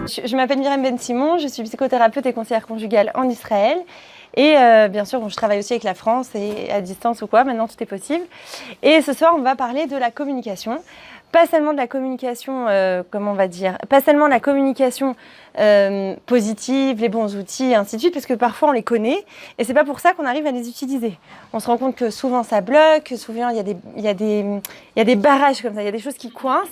Je m'appelle Myriam Ben Simon, je suis psychothérapeute et conseillère conjugale en Israël. Et bien sûr, je travaille aussi avec la France et à distance ou quoi, maintenant tout est possible. Et ce soir, on va parler de la communication. Pas seulement de la communication, comment on va dire, pas seulement la communication positive, les bons outils, et ainsi de suite, parce que parfois on les connaît et c'est pas pour ça qu'on arrive à les utiliser. On se rend compte que souvent ça bloque, que souvent il y a des barrages comme ça, il y a des choses qui coincent.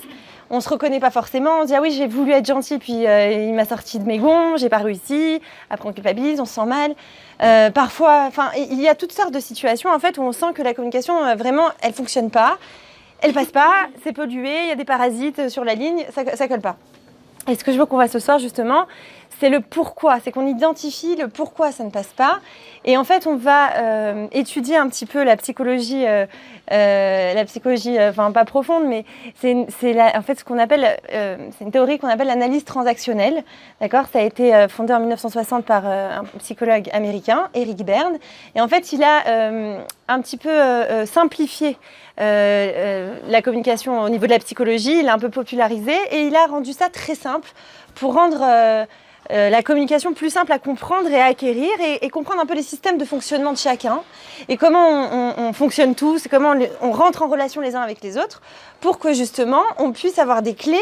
On se reconnaît pas forcément, on se dit ah oui j'ai voulu être gentil puis il m'a sorti de mes gonds, j'ai pas réussi, après on culpabilise, on se sent mal. Parfois, enfin il y a toutes sortes de situations en fait où on sent que la communication vraiment elle fonctionne pas, elle passe pas, c'est pollué, il y a des parasites sur la ligne, ça colle pas. Et ce que je veux qu'on voit ce soir justement, c'est le pourquoi, c'est qu'on identifie le pourquoi ça ne passe pas. Et en fait, on va étudier un petit peu la psychologie, enfin pas profonde, mais en fait ce qu'on appelle, c'est une théorie qu'on appelle l'analyse transactionnelle. D'accord, ça a été fondé en 1960 par un psychologue américain, Eric Berne. Et en fait, il a un petit peu simplifié la communication au niveau de la psychologie, il l'a un peu popularisé et il a rendu ça très simple pour rendre la communication plus simple à comprendre et à acquérir et comprendre un peu les systèmes de fonctionnement de chacun et comment on fonctionne tous, comment on rentre en relation les uns avec les autres pour que justement on puisse avoir des clés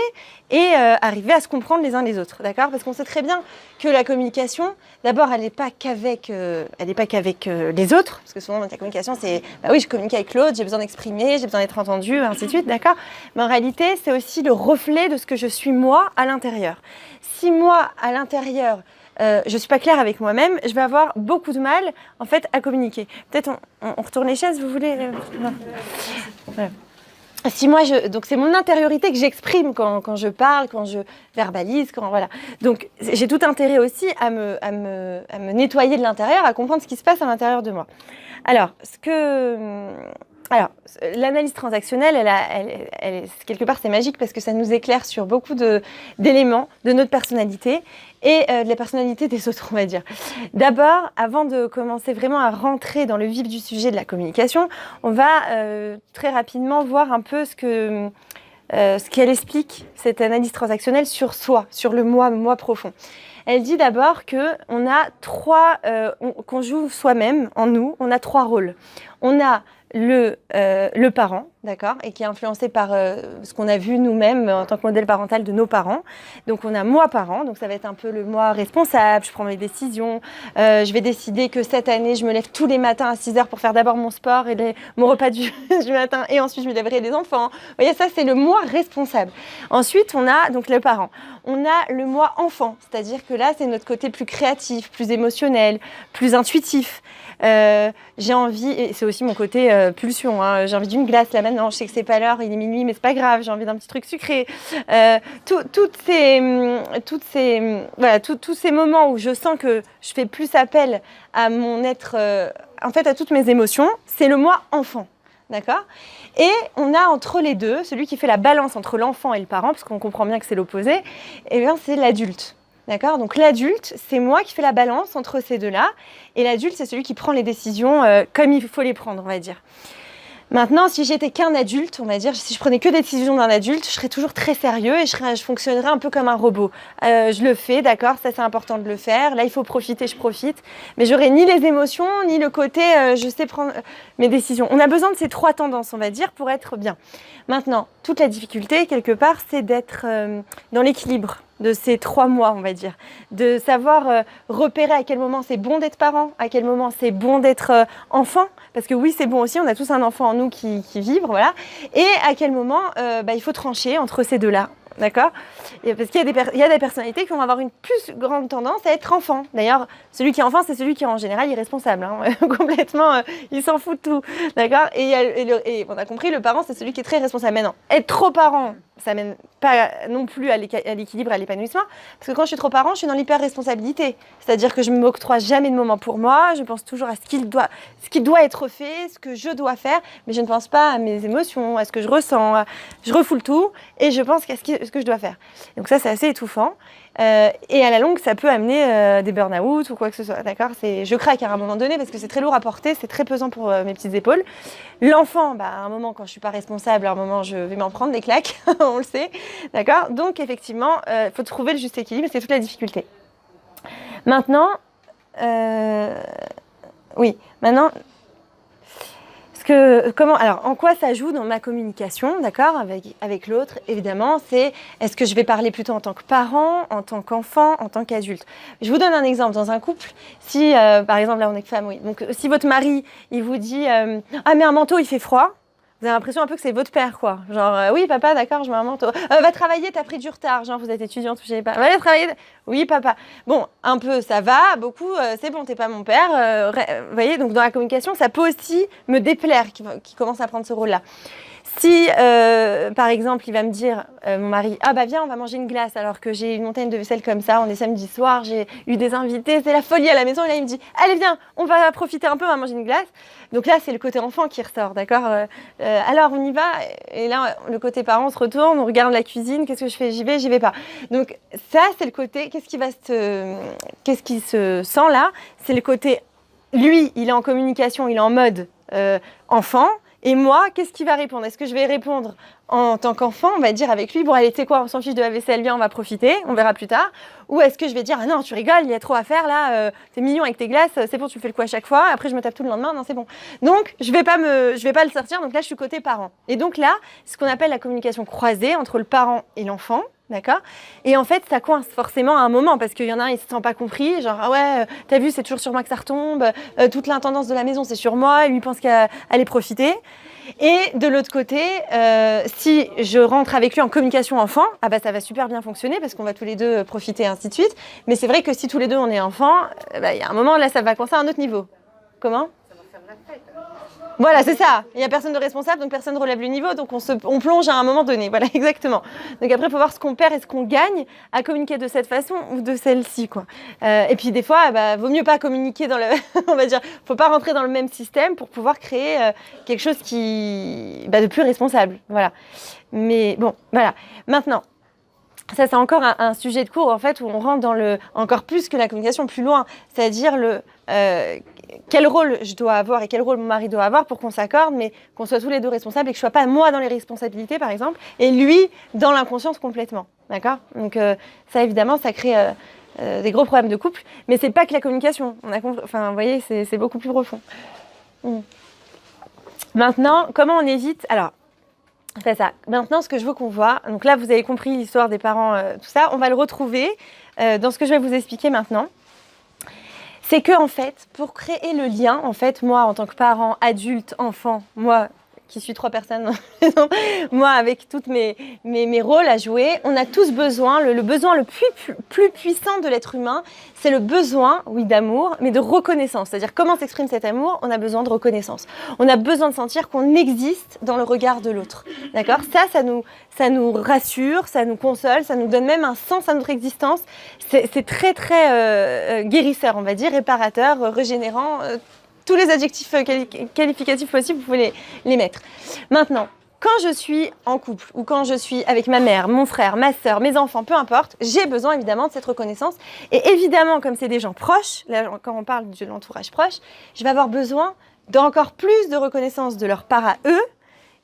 et arriver à se comprendre les uns les autres, d'accord ? Parce qu'on sait très bien que la communication, d'abord, elle n'est pas qu'avec les autres, parce que souvent la communication c'est, bah oui, je communique avec l'autre, j'ai besoin d'exprimer, j'ai besoin d'être entendu, ainsi de suite, d'accord ? Mais en réalité, c'est aussi le reflet de ce que je suis moi à l'intérieur. Si moi, à l'intérieur, je ne suis pas claire avec moi-même, je vais avoir beaucoup de mal, en fait, à communiquer. Peut-être on retourne les chaises, vous voulez non. Voilà. Si moi, donc c'est mon intériorité que j'exprime quand je parle, quand je verbalise, voilà. Donc j'ai tout intérêt aussi à me nettoyer de l'intérieur, à comprendre ce qui se passe à l'intérieur de moi. Alors, l'analyse transactionnelle, quelque part, c'est magique parce que ça nous éclaire sur beaucoup d'éléments de notre personnalité et de la personnalité des autres, on va dire. D'abord, avant de commencer vraiment à rentrer dans le vif du sujet de la communication, on va très rapidement voir un peu ce qu'elle explique, cette analyse transactionnelle, sur soi, sur le moi profond. Elle dit d'abord qu'on a qu'on joue soi-même, en nous, on a 3 rôles. On a le parent, d'accord, et qui est influencé par ce qu'on a vu nous-mêmes en tant que modèle parental de nos parents. Donc on a moi parent, donc ça va être un peu le moi responsable, je prends mes décisions, je vais décider que cette année je me lève tous les matins à 6h pour faire d'abord mon sport et mon repas du matin et ensuite je me lèverai les enfants. Vous voyez, ça c'est le moi responsable. Ensuite on a donc le parent. On a le moi enfant, c'est-à-dire que là c'est notre côté plus créatif, plus émotionnel, plus intuitif. J'ai envie, et c'est aussi mon côté pulsion, hein, j'ai envie d'une glace là maintenant, je sais que c'est pas l'heure, il est minuit mais c'est pas grave, j'ai envie d'un petit truc sucré. Tous ces moments où je sens que je fais plus appel à mon être, en fait à toutes mes émotions, c'est le moi enfant. D'accord ? Et on a entre les deux, celui qui fait la balance entre l'enfant et le parent, parce qu'on comprend bien que c'est l'opposé, et bien c'est l'adulte. D'accord ? Donc l'adulte, c'est moi qui fais la balance entre ces deux-là, et l'adulte, c'est celui qui prend les décisions comme il faut les prendre, on va dire. Maintenant, si j'étais qu'un adulte, on va dire, si je prenais que des décisions d'un adulte, je serais toujours très sérieux et je fonctionnerais un peu comme un robot. Je le fais, d'accord, ça c'est important de le faire. Là, il faut profiter, je profite. Mais j'aurais ni les émotions, ni le côté je sais prendre mes décisions. On a besoin de ces 3 tendances, on va dire, pour être bien. Maintenant, toute la difficulté, quelque part, c'est d'être dans l'équilibre de ces 3 mois, on va dire. De savoir repérer à quel moment c'est bon d'être parent, à quel moment c'est bon d'être enfant. Parce que oui, c'est bon aussi, on a tous un enfant en nous qui vibre, voilà. Et à quel moment il faut trancher entre ces deux-là. D'accord ? Parce qu'il y a des personnalités qui vont avoir une plus grande tendance à être enfant. D'ailleurs, celui qui est enfant, c'est celui qui est en général irresponsable. Hein. Complètement, il s'en fout de tout. D'accord ? Et on a compris, le parent, c'est celui qui est très responsable. Maintenant, être trop parent, ça mène pas non plus à l'équilibre, à l'épanouissement. Parce que quand je suis trop parent, je suis dans l'hyper-responsabilité. C'est-à-dire que je ne m'octroie jamais de moment pour moi. Je pense toujours à ce qui doit être fait, ce que je dois faire. Mais je ne pense pas à mes émotions, à ce que je ressens. Je refoule tout et je pense à ce que je dois faire. Donc ça, c'est assez étouffant. Et à la longue, ça peut amener des burn-out ou quoi que ce soit, d'accord? Je craque à un moment donné parce que c'est très lourd à porter, c'est très pesant pour mes petites épaules. L'enfant, à un moment, quand je suis pas responsable, à un moment, je vais m'en prendre des claques, on le sait, d'accord? Donc, effectivement, il faut trouver le juste équilibre, c'est toute la difficulté. Maintenant, maintenant, alors, en quoi ça joue dans ma communication, d'accord, avec l'autre, évidemment, c'est est-ce que je vais parler plutôt en tant que parent, en tant qu'enfant, en tant qu'adulte. Je vous donne un exemple. Dans un couple, si, par exemple, là, on est que femme, oui. Donc, si votre mari, il vous dit ah, mais un manteau, il fait froid. Vous avez l'impression un peu que c'est votre père, quoi. Genre, oui, papa, d'accord, je mets un manteau. Va travailler, t'as pris du retard. Genre, vous êtes étudiante, vous savez pas. Va aller travailler. Oui, papa. Bon, un peu, ça va. Beaucoup, c'est bon, t'es pas mon père. Vous voyez, donc dans la communication, ça peut aussi me déplaire qui commence à prendre ce rôle-là. Si, par exemple, il va me dire, mon mari, ah bah viens, on va manger une glace, alors que j'ai une montagne de vaisselle comme ça, on est samedi soir, j'ai eu des invités, c'est la folie à la maison, et là il me dit, allez viens, on va profiter un peu, on va manger une glace. Donc là, c'est le côté enfant qui ressort, d'accord? Alors on y va, et là, le côté parent, on se retourne, on regarde la cuisine, qu'est-ce que je fais? J'y vais pas. Donc ça, c'est le côté, qu'est-ce qui se sent là? C'est le côté, lui, il est en communication, il est en mode enfant. Et moi, qu'est-ce qu'il va répondre? Est-ce que je vais répondre en tant qu'enfant? On va dire avec lui, bon allez, tu sais quoi, on s'en fiche de la vaisselle, viens, on va profiter, on verra plus tard. Ou est-ce que je vais dire, ah non, tu rigoles, il y a trop à faire là, t'es mignon avec tes glaces, c'est bon, tu fais le coup à chaque fois, après je me tape tout le lendemain, non, c'est bon. Donc, je vais pas le sortir, donc là, je suis côté parent. Et donc là, c'est ce qu'on appelle la communication croisée entre le parent et l'enfant. D'accord? Et en fait, ça coince forcément à un moment parce qu'il y en a un, il se sent pas compris. Genre, ah ouais, t'as vu, c'est toujours sur moi que ça retombe. Toute l'intendance de la maison, c'est sur moi. Et lui pense qu'à aller profiter. Et de l'autre côté, si je rentre avec lui en communication enfant, ah bah ça va super bien fonctionner parce qu'on va tous les deux profiter et ainsi de suite. Mais c'est vrai que si tous les deux on est enfants, il y a un moment là, ça va coincer à un autre niveau. Comment? Voilà, c'est ça. Il n'y a personne de responsable, donc personne ne relève le niveau, donc on plonge à un moment donné. Voilà, exactement. Donc après, il faut voir ce qu'on perd et ce qu'on gagne à communiquer de cette façon ou de celle-ci, quoi. Et puis des fois, vaut mieux pas communiquer dans le... on va dire, faut pas rentrer dans le même système pour pouvoir créer quelque chose de plus responsable. Voilà. Mais bon, voilà. Maintenant, ça, c'est encore un sujet de cours, en fait, où on rentre dans encore plus que la communication, plus loin. C'est-à-dire quel rôle je dois avoir et quel rôle mon mari doit avoir pour qu'on s'accorde, mais qu'on soit tous les deux responsables et que je ne sois pas moi dans les responsabilités, par exemple, et lui dans l'inconscience complètement. D'accord? Donc ça, évidemment, ça crée des gros problèmes de couple, mais c'est pas que la communication. Enfin, vous voyez, c'est beaucoup plus profond. Maintenant, comment on évite... Alors, c'est ça. Maintenant, ce que je veux qu'on voit, donc là, vous avez compris l'histoire des parents, tout ça, on va le retrouver dans ce que je vais vous expliquer maintenant. C'est que, en fait, pour créer le lien, en fait, moi, en tant que parent, adulte, enfant, moi, qui suis 3 personnes, moi, avec tous mes rôles à jouer, on a tous besoin, le besoin le plus puissant de l'être humain, c'est le besoin, oui, d'amour, mais de reconnaissance. C'est-à-dire, comment s'exprime cet amour? On a besoin de reconnaissance. On a besoin de sentir qu'on existe dans le regard de l'autre. D'accord? Ça nous rassure, ça nous console, ça nous donne même un sens à notre existence. C'est très, très guérisseur, on va dire, réparateur, régénérant, tous les adjectifs qualificatifs possibles, vous pouvez les mettre. Maintenant, quand je suis en couple ou quand je suis avec ma mère, mon frère, ma sœur, mes enfants, peu importe, j'ai besoin évidemment de cette reconnaissance. Et évidemment, comme c'est des gens proches, là, quand on parle de l'entourage proche, je vais avoir besoin d'encore plus de reconnaissance de leur part à eux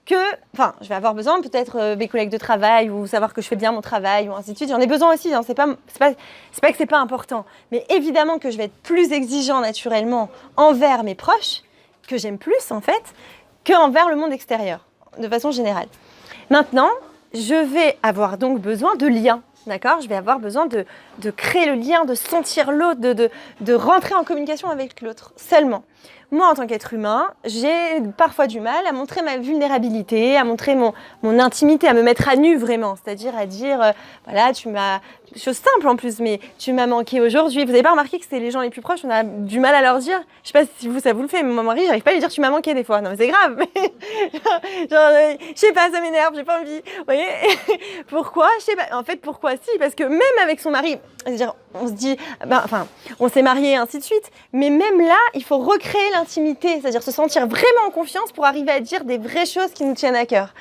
je vais avoir besoin peut-être mes collègues de travail ou savoir que je fais bien mon travail ou ainsi de suite. J'en ai besoin aussi, hein, c'est pas que c'est pas important. Mais évidemment que je vais être plus exigeant naturellement envers mes proches, que j'aime plus en fait, qu'envers le monde extérieur, de façon générale. Maintenant, je vais avoir donc besoin de liens. D'accord? Je vais avoir besoin de créer le lien, de sentir l'autre, de rentrer en communication avec l'autre seulement. Moi, en tant qu'être humain, j'ai parfois du mal à montrer ma vulnérabilité, à montrer mon intimité, à me mettre à nu vraiment. C'est-à-dire à dire, voilà, chose simple en plus, mais tu m'as manqué aujourd'hui. Vous n'avez pas remarqué que c'est les gens les plus proches, on a du mal à leur dire. Je sais pas si ça vous le fait, mais mon mari, j'arrive pas à lui dire tu m'as manqué des fois. Non, mais c'est grave. Je sais pas, ça m'énerve, j'ai pas envie. Vous voyez? Pourquoi? Je sais pas. En fait, pourquoi si? Parce que même avec son mari, c'est-à-dire, on se dit, on s'est mariés et ainsi de suite. Mais même là, il faut recréer l'intimité, c'est-à-dire se sentir vraiment en confiance pour arriver à dire des vraies choses qui nous tiennent à cœur.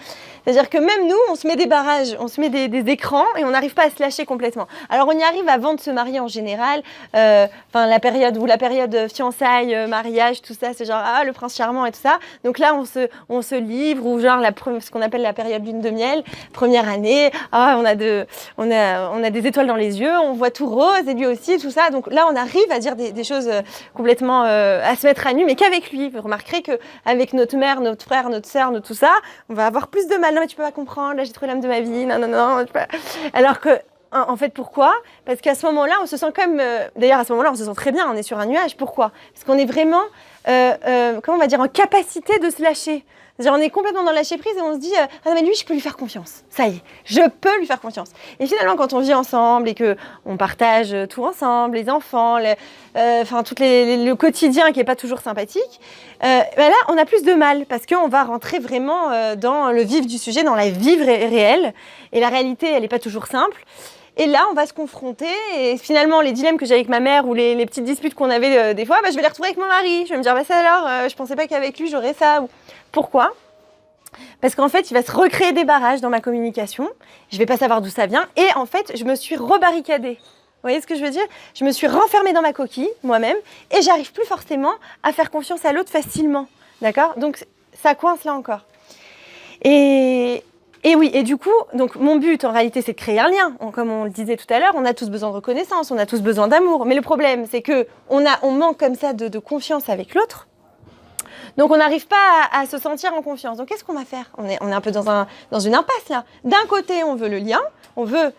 C'est-à-dire que même nous, on se met des barrages, on se met des écrans et on n'arrive pas à se lâcher complètement. Alors on y arrive avant de se marier en général, la période fiançailles, mariage, tout ça, c'est genre le prince charmant et tout ça. Donc là, on se livre, ou genre ce qu'on appelle la période lune de miel, première année, on a des étoiles dans les yeux, on voit tout rose et lui aussi, tout ça. Donc là, on arrive à dire des choses complètement à se mettre à nu, mais qu'avec lui. Vous remarquerez qu'avec notre mère, notre frère, notre sœur, tout ça, on va avoir plus de mal. Non, mais tu peux pas comprendre, là j'ai trouvé l'âme de ma vie, non. Alors que, en fait, pourquoi ? Parce qu'à ce moment-là, on se sent comme... D'ailleurs, à ce moment-là, on se sent très bien, on est sur un nuage. Pourquoi ? Parce qu'on est vraiment, comment on va dire, en capacité de se lâcher. C'est-à-dire, on est complètement dans le lâcher-prise et on se dit non, mais lui, je peux lui faire confiance. Ça y est, je peux lui faire confiance. Et finalement, quand on vit ensemble et qu'on partage tout ensemble, les enfants, le quotidien qui n'est pas toujours sympathique, là, on a plus de mal parce qu'on va rentrer vraiment dans le vif du sujet, dans la vie réelle. Et la réalité, elle n'est pas toujours simple. Et là, on va se confronter et finalement, les dilemmes que j'ai avec ma mère ou les petites disputes qu'on avait des fois, je vais les retrouver avec mon mari. Je vais me dire, ça alors, je pensais pas qu'avec lui, j'aurais ça. Pourquoi ? Parce qu'en fait, il va se recréer des barrages dans ma communication. Je vais pas savoir d'où ça vient. Et en fait, je me suis rebarricadée. Vous voyez ce que je veux dire ? Je me suis renfermée dans ma coquille, moi-même, et j'arrive plus forcément à faire confiance à l'autre facilement. D'accord ? Donc, ça coince là encore. Et oui, et du coup, donc mon but en réalité, c'est de créer un lien. Comme on le disait tout à l'heure, on a tous besoin de reconnaissance, on a tous besoin d'amour. Mais le problème, c'est que on manque comme ça de confiance avec l'autre. Donc on n'arrive pas à se sentir en confiance. Donc qu'est-ce qu'on va faire ? On est un peu dans une impasse là. D'un côté, on veut le lien, on veut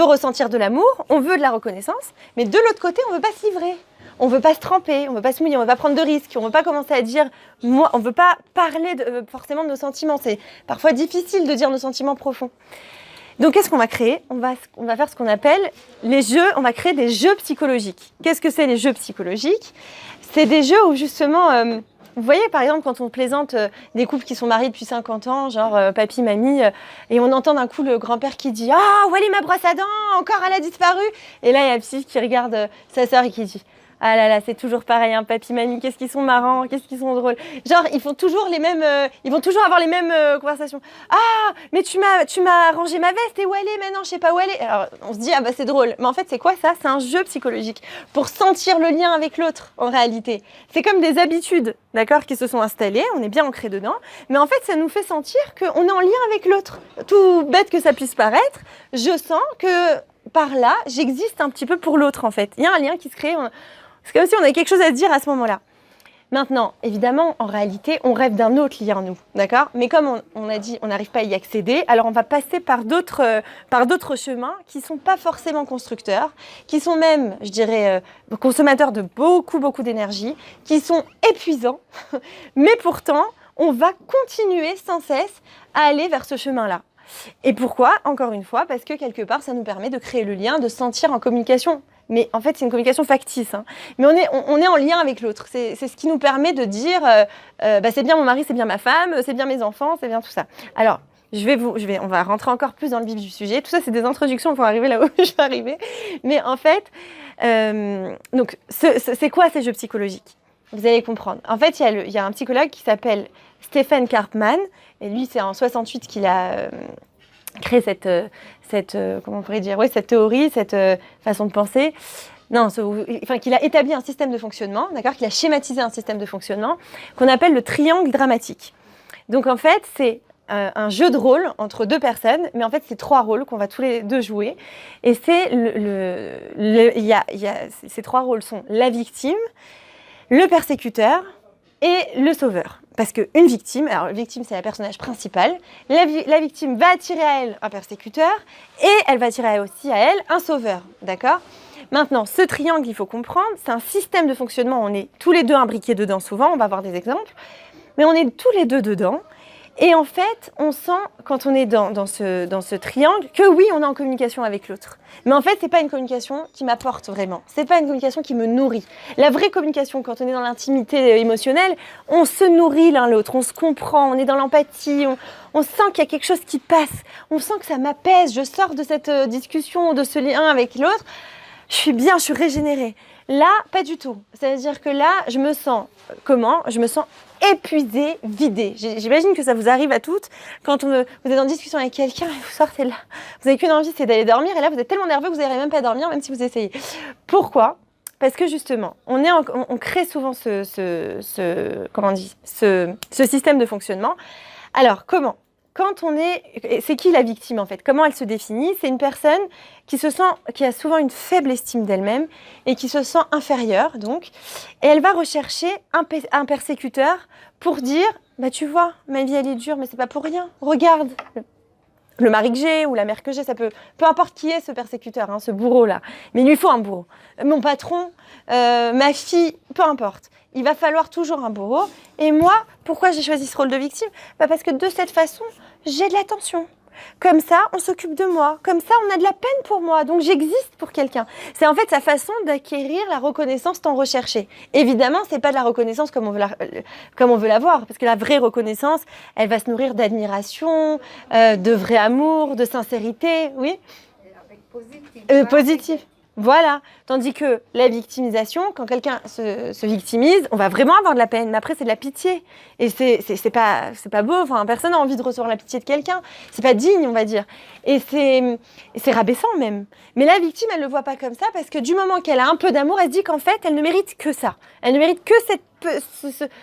ressentir de l'amour, on veut de la reconnaissance, mais de l'autre côté, on ne veut pas se livrer. On ne veut pas se tremper, on ne veut pas se mouiller, on ne veut pas prendre de risques, on ne veut pas commencer à dire, on ne veut pas parler forcément de nos sentiments. C'est parfois difficile de dire nos sentiments profonds. Donc qu'est-ce qu'on va créer ? On va faire ce qu'on appelle les jeux, on va créer des jeux psychologiques. Qu'est-ce que c'est les jeux psychologiques ? C'est des jeux où justement... vous voyez, par exemple, quand on plaisante des couples qui sont mariés depuis 50 ans, genre papy, mamie, et on entend d'un coup le grand-père qui dit « Ah, où est ma brosse à dents ? Encore, elle a disparu !» Et là, il y a la petite qui regarde sa sœur et qui dit « Ah là là, c'est toujours pareil, hein, papy, mamie, qu'est-ce qu'ils sont marrants, qu'est-ce qu'ils sont drôles. » Genre, ils vont toujours avoir les mêmes conversations. « Ah, mais tu m'as rangé ma veste, et où elle est maintenant ? Je sais pas où elle est. » Alors, on se dit « Ah bah c'est drôle. » Mais en fait, c'est quoi ça ? C'est un jeu psychologique pour sentir le lien avec l'autre, en réalité. C'est comme des habitudes, d'accord, qui se sont installées, on est bien ancré dedans, mais en fait, ça nous fait sentir qu'on est en lien avec l'autre. Tout bête que ça puisse paraître, je sens que par là, j'existe un petit peu pour l'autre, en fait. Il y a un lien qui se crée. C'est comme si on avait quelque chose à se dire à ce moment-là. Maintenant, évidemment, en réalité, on rêve d'un autre lien, nous, d'accord ? Mais comme on a dit, on n'arrive pas à y accéder, alors on va passer par d'autres chemins qui ne sont pas forcément constructeurs, qui sont même, je dirais, consommateurs de beaucoup, beaucoup d'énergie, qui sont épuisants, mais pourtant, on va continuer sans cesse à aller vers ce chemin-là. Et pourquoi ? Encore une fois, parce que quelque part, ça nous permet de créer le lien, de se sentir en communication. Mais en fait, c'est une communication factice. Hein. Mais on est en lien avec l'autre. C'est ce qui nous permet de dire c'est bien mon mari, c'est bien ma femme, c'est bien mes enfants, c'est bien tout ça. Alors, on va rentrer encore plus dans le vif du sujet. Tout ça, c'est des introductions pour arriver là où je vais arriver. Mais en fait, donc, c'est quoi ces jeux psychologiques ? Vous allez comprendre. En fait, il y a un psychologue qui s'appelle Stephen Karpman. Et lui, c'est en 68 qu'il a créé cette comment on pourrait dire, cette théorie, cette façon de penser. Qu'il a établi un système de fonctionnement, d'accord, qu'il a schématisé un système de fonctionnement qu'on appelle le triangle dramatique. Donc en fait, c'est un jeu de rôle entre deux personnes, mais en fait, c'est 3 rôles qu'on va tous les deux jouer. Et c'est ces 3 rôles sont la victime, le persécuteur et le sauveur. Parce qu'une victime, alors la victime c'est la personnage principal, la victime va attirer à elle un persécuteur et elle va attirer aussi à elle un sauveur, d'accord ? Maintenant, ce triangle, il faut comprendre, c'est un système de fonctionnement, on est tous les deux imbriqués dedans souvent, on va voir des exemples, mais on est tous les deux dedans. Et en fait, on sent, quand on est dans ce triangle, que oui, on est en communication avec l'autre. Mais en fait, c'est pas une communication qui m'apporte vraiment. C'est pas une communication qui me nourrit. La vraie communication, quand on est dans l'intimité émotionnelle, on se nourrit l'un l'autre, on se comprend, on est dans l'empathie, on sent qu'il y a quelque chose qui passe. On sent que ça m'apaise, je sors de cette discussion, de ce lien avec l'autre. Je suis bien, je suis régénérée. Là, pas du tout. C'est-à-dire que là, je me sens, comment? Je me sens épuisée, vidée. J'imagine que ça vous arrive à toutes. Quand vous êtes en discussion avec quelqu'un et vous sortez là, vous n'avez qu'une envie, c'est d'aller dormir. Et là, vous êtes tellement nerveux que vous n'arrivez même pas à dormir, même si vous essayez. Pourquoi? Parce que justement, on crée souvent comment on dit, ce système de fonctionnement. Alors, comment? C'est qui la victime en fait? Comment elle se définit? C'est une personne qui a souvent une faible estime d'elle-même et qui se sent inférieure, donc. Et elle va rechercher un persécuteur pour dire, bah tu vois, ma vie elle est dure, mais c'est pas pour rien. Regarde, le mari que j'ai ou la mère que j'ai, peu importe qui est ce persécuteur, hein, ce bourreau-là. Mais il lui faut un bourreau. Mon patron, ma fille, peu importe. Il va falloir toujours un bourreau. Et moi, pourquoi j'ai choisi ce rôle de victime? Parce que de cette façon, j'ai de l'attention. Comme ça, on s'occupe de moi. Comme ça, on a de la peine pour moi. Donc, j'existe pour quelqu'un. C'est en fait sa façon d'acquérir la reconnaissance tant recherchée. Évidemment, c'est pas de la reconnaissance comme on veut l'avoir. Parce que la vraie reconnaissance, elle va se nourrir d'admiration, de vrai amour, de sincérité. Oui. Avec positif. Voilà. Tandis que la victimisation, quand quelqu'un se victimise, on va vraiment avoir de la peine. Mais après, c'est de la pitié. Et c'est pas beau. Enfin, personne n'a envie de recevoir la pitié de quelqu'un. C'est pas digne, on va dire. Et c'est rabaissant même. Mais la victime, elle ne le voit pas comme ça parce que du moment qu'elle a un peu d'amour, elle se dit qu'en fait, elle ne mérite que ça. Elle ne mérite que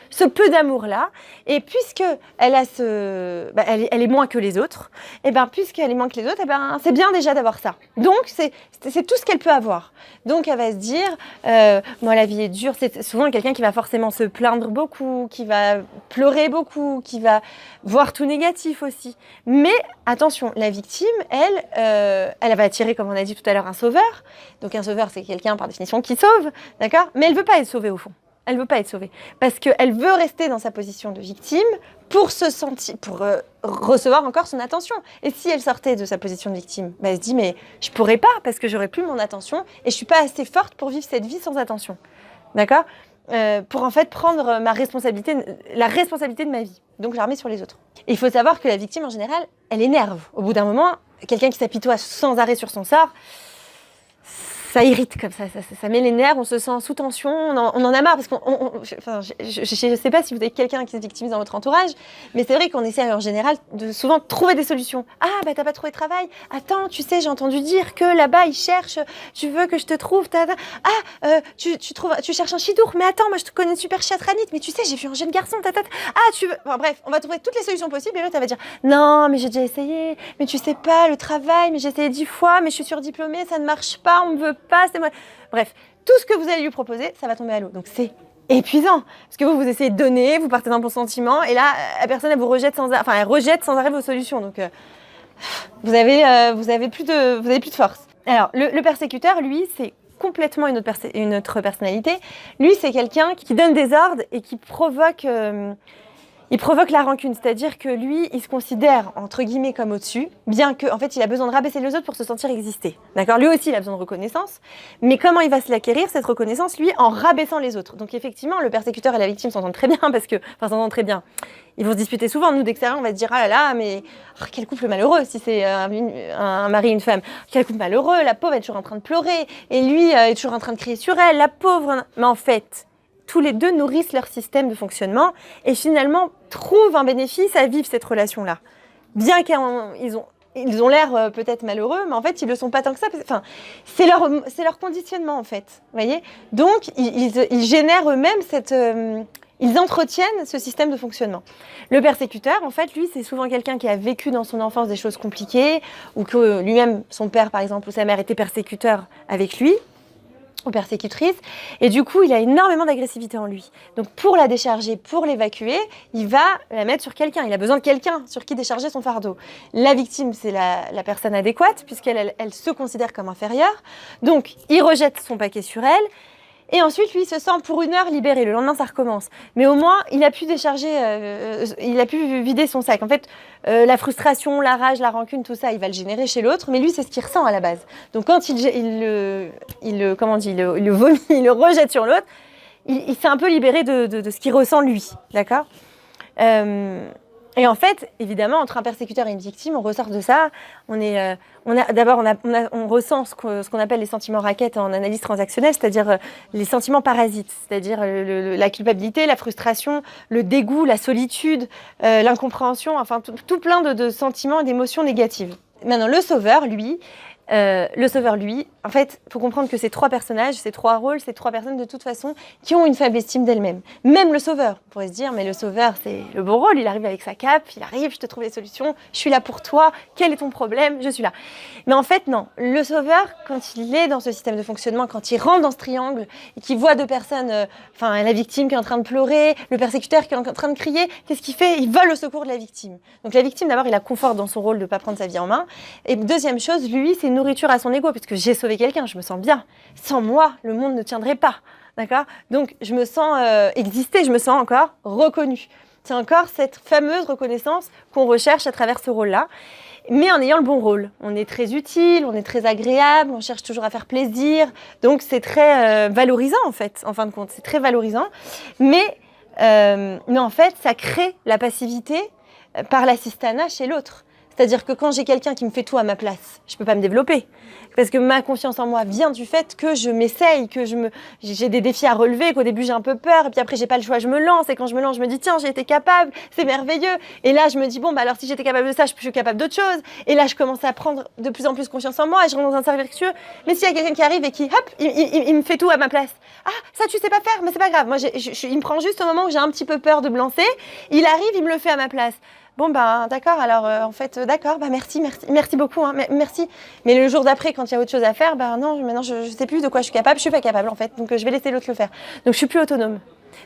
ce peu d'amour-là. Et puisque elle a elle est moins que les autres, et ben puisqu'elle est moins que les autres, et ben c'est bien déjà d'avoir ça. Donc c'est tout ce qu'elle peut avoir. Donc elle va se dire, moi la vie est dure. C'est souvent quelqu'un qui va forcément se plaindre beaucoup, qui va pleurer beaucoup, qui va voir tout négatif aussi. Mais attention, la victime, elle va attirer, comme on a dit tout à l'heure, un sauveur. Donc un sauveur, c'est quelqu'un par définition qui sauve, d'accord? Mais elle veut pas être sauvée au fond. Elle veut pas être sauvée parce qu'elle veut rester dans sa position de victime pour recevoir encore son attention. Et si elle sortait de sa position de victime, elle se dit mais je pourrais pas parce que j'aurais plus mon attention et je suis pas assez forte pour vivre cette vie sans attention, d'accord? Pour en fait prendre la responsabilité de ma vie. Donc je la remets sur les autres. Et il faut savoir que la victime en général, elle énerve. Au bout d'un moment, quelqu'un qui s'apitoie sans arrêt sur son sort, ça irrite comme ça met les nerfs, on se sent sous tension, on en a marre parce je sais pas si vous avez quelqu'un qui se victimise dans votre entourage, mais c'est vrai qu'on essaie en général de souvent trouver des solutions. Ah bah t'as pas trouvé de travail, attends tu sais j'ai entendu dire que là-bas ils cherchent, tu veux que je te trouve, tu cherches un chidour, mais attends moi je te connais une super chatranite, mais tu sais j'ai vu un jeune garçon, tu veux, enfin bref on va trouver toutes les solutions possibles et l'autre elle va dire non mais j'ai déjà essayé, mais tu sais pas le travail, mais j'ai essayé 10 fois, mais je suis surdiplômée, ça ne marche pas, on me veut pas, c'est moi. Bref, tout ce que vous allez lui proposer, ça va tomber à l'eau. Donc c'est épuisant parce que vous essayez de donner, vous partez d'un bon sentiment et là la personne elle vous rejette elle rejette sans arrêt vos solutions. Donc vous avez plus de force. Alors le persécuteur, lui, c'est complètement une autre personnalité. Lui, c'est quelqu'un qui donne des ordres et qui provoque la rancune, c'est-à-dire que lui, il se considère, entre guillemets, comme au-dessus, bien qu'en fait, il a besoin de rabaisser les autres pour se sentir exister. D'accord? Lui aussi, il a besoin de reconnaissance, mais comment il va se l'acquérir, cette reconnaissance, lui, en rabaissant les autres. Donc effectivement, le persécuteur et la victime s'entendent très bien, s'entendent très bien. Ils vont se disputer souvent. Nous, d'extérieur, on va se dire, ah là là, mais quel couple malheureux, si c'est un mari et une femme. Quel couple malheureux, la pauvre est toujours en train de pleurer, et lui est toujours en train de crier sur elle, la pauvre. Mais en fait, tous les deux nourrissent leur système de fonctionnement et finalement trouvent un bénéfice à vivre cette relation-là. Bien qu'ils ont l'air peut-être malheureux, mais en fait, ils ne le sont pas tant que ça. Enfin, c'est leur conditionnement, en fait. Voyez. Donc, ils génèrent eux-mêmes ils entretiennent ce système de fonctionnement. Le persécuteur, en fait, lui, c'est souvent quelqu'un qui a vécu dans son enfance des choses compliquées ou que lui-même, son père, par exemple, ou sa mère étaient persécuteurs avec lui, ou persécutrice, et du coup, il a énormément d'agressivité en lui. Donc, pour la décharger, pour l'évacuer, il va la mettre sur quelqu'un. Il a besoin de quelqu'un sur qui décharger son fardeau. La victime, c'est la personne adéquate, puisqu'elle se considère comme inférieure. Donc, il rejette son paquet sur elle, et ensuite, lui, il se sent pour une heure libéré. Le lendemain, ça recommence. Mais au moins, il a pu décharger, il a pu vider son sac. En fait, la frustration, la rage, la rancune, tout ça, il va le générer chez l'autre. Mais lui, c'est ce qu'il ressent à la base. Donc, quand il le vomit, il le rejette sur l'autre, il s'est un peu libéré de ce qu'il ressent lui. D'accord ? Et en fait, évidemment, entre un persécuteur et une victime, on ressort de ça. On ressent ce qu'on appelle les sentiments raquettes en analyse transactionnelle, c'est-à-dire les sentiments parasites, c'est-à-dire la culpabilité, la frustration, le dégoût, la solitude, l'incompréhension, enfin tout plein de sentiments et d'émotions négatives. Maintenant, le sauveur, lui, en fait, il faut comprendre que ces trois personnages, ces trois rôles, ces trois personnes de toute façon qui ont une faible estime d'elles-mêmes. Même le sauveur, on pourrait se dire, mais le sauveur, c'est le beau rôle, il arrive avec sa cape, il arrive, je te trouve les solutions, je suis là pour toi, quel est ton problème, je suis là. Mais en fait, non. Le sauveur, quand il est dans ce système de fonctionnement, quand il rentre dans ce triangle et qu'il voit deux personnes, la victime qui est en train de pleurer, le persécuteur qui est en train de crier, qu'est-ce qu'il fait? Il vole au secours de la victime. Donc la victime, d'abord, il la conforte dans son rôle de ne pas prendre sa vie en main. Et deuxième chose, lui, c'est nourriture à son ego, puisque j'ai sauvé quelqu'un, je me sens bien. Sans moi, le monde ne tiendrait pas. D'accord? Donc, je me sens exister, je me sens encore reconnue. C'est encore cette fameuse reconnaissance qu'on recherche à travers ce rôle-là, mais en ayant le bon rôle. On est très utile, on est très agréable, on cherche toujours à faire plaisir. Donc, c'est très valorisant, en fait, en fin de compte. C'est très valorisant. Mais en fait, ça crée la passivité par l'assistanat chez l'autre. C'est-à-dire que quand j'ai quelqu'un qui me fait tout à ma place, je ne peux pas me développer. Parce que ma confiance en moi vient du fait que je m'essaye, que j'ai des défis à relever, qu'au début j'ai un peu peur, et puis après j'ai pas le choix, je me lance, et quand je me lance, je me dis tiens, j'ai été capable, c'est merveilleux. Et là, je me dis bon, bah alors si j'étais capable de ça, je suis capable d'autre chose. Et là, je commence à prendre de plus en plus confiance en moi, et je rentre dans un cercle vertueux. Mais s'il y a quelqu'un qui arrive et qui, hop, il me fait tout à ma place. Ah, ça tu sais pas faire, mais c'est pas grave. Moi, il me prend juste au moment où j'ai un petit peu peur de me lancer. Il arrive, il me le fait à ma place. Bon, bah, d'accord, alors, en fait, d'accord, bah, merci beaucoup, hein, merci. Mais le jour d'après, quand il y a autre chose à faire, bah, non, maintenant, je sais plus de quoi je suis capable, je suis pas capable, en fait, donc je vais laisser l'autre le faire. Donc, je suis plus autonome.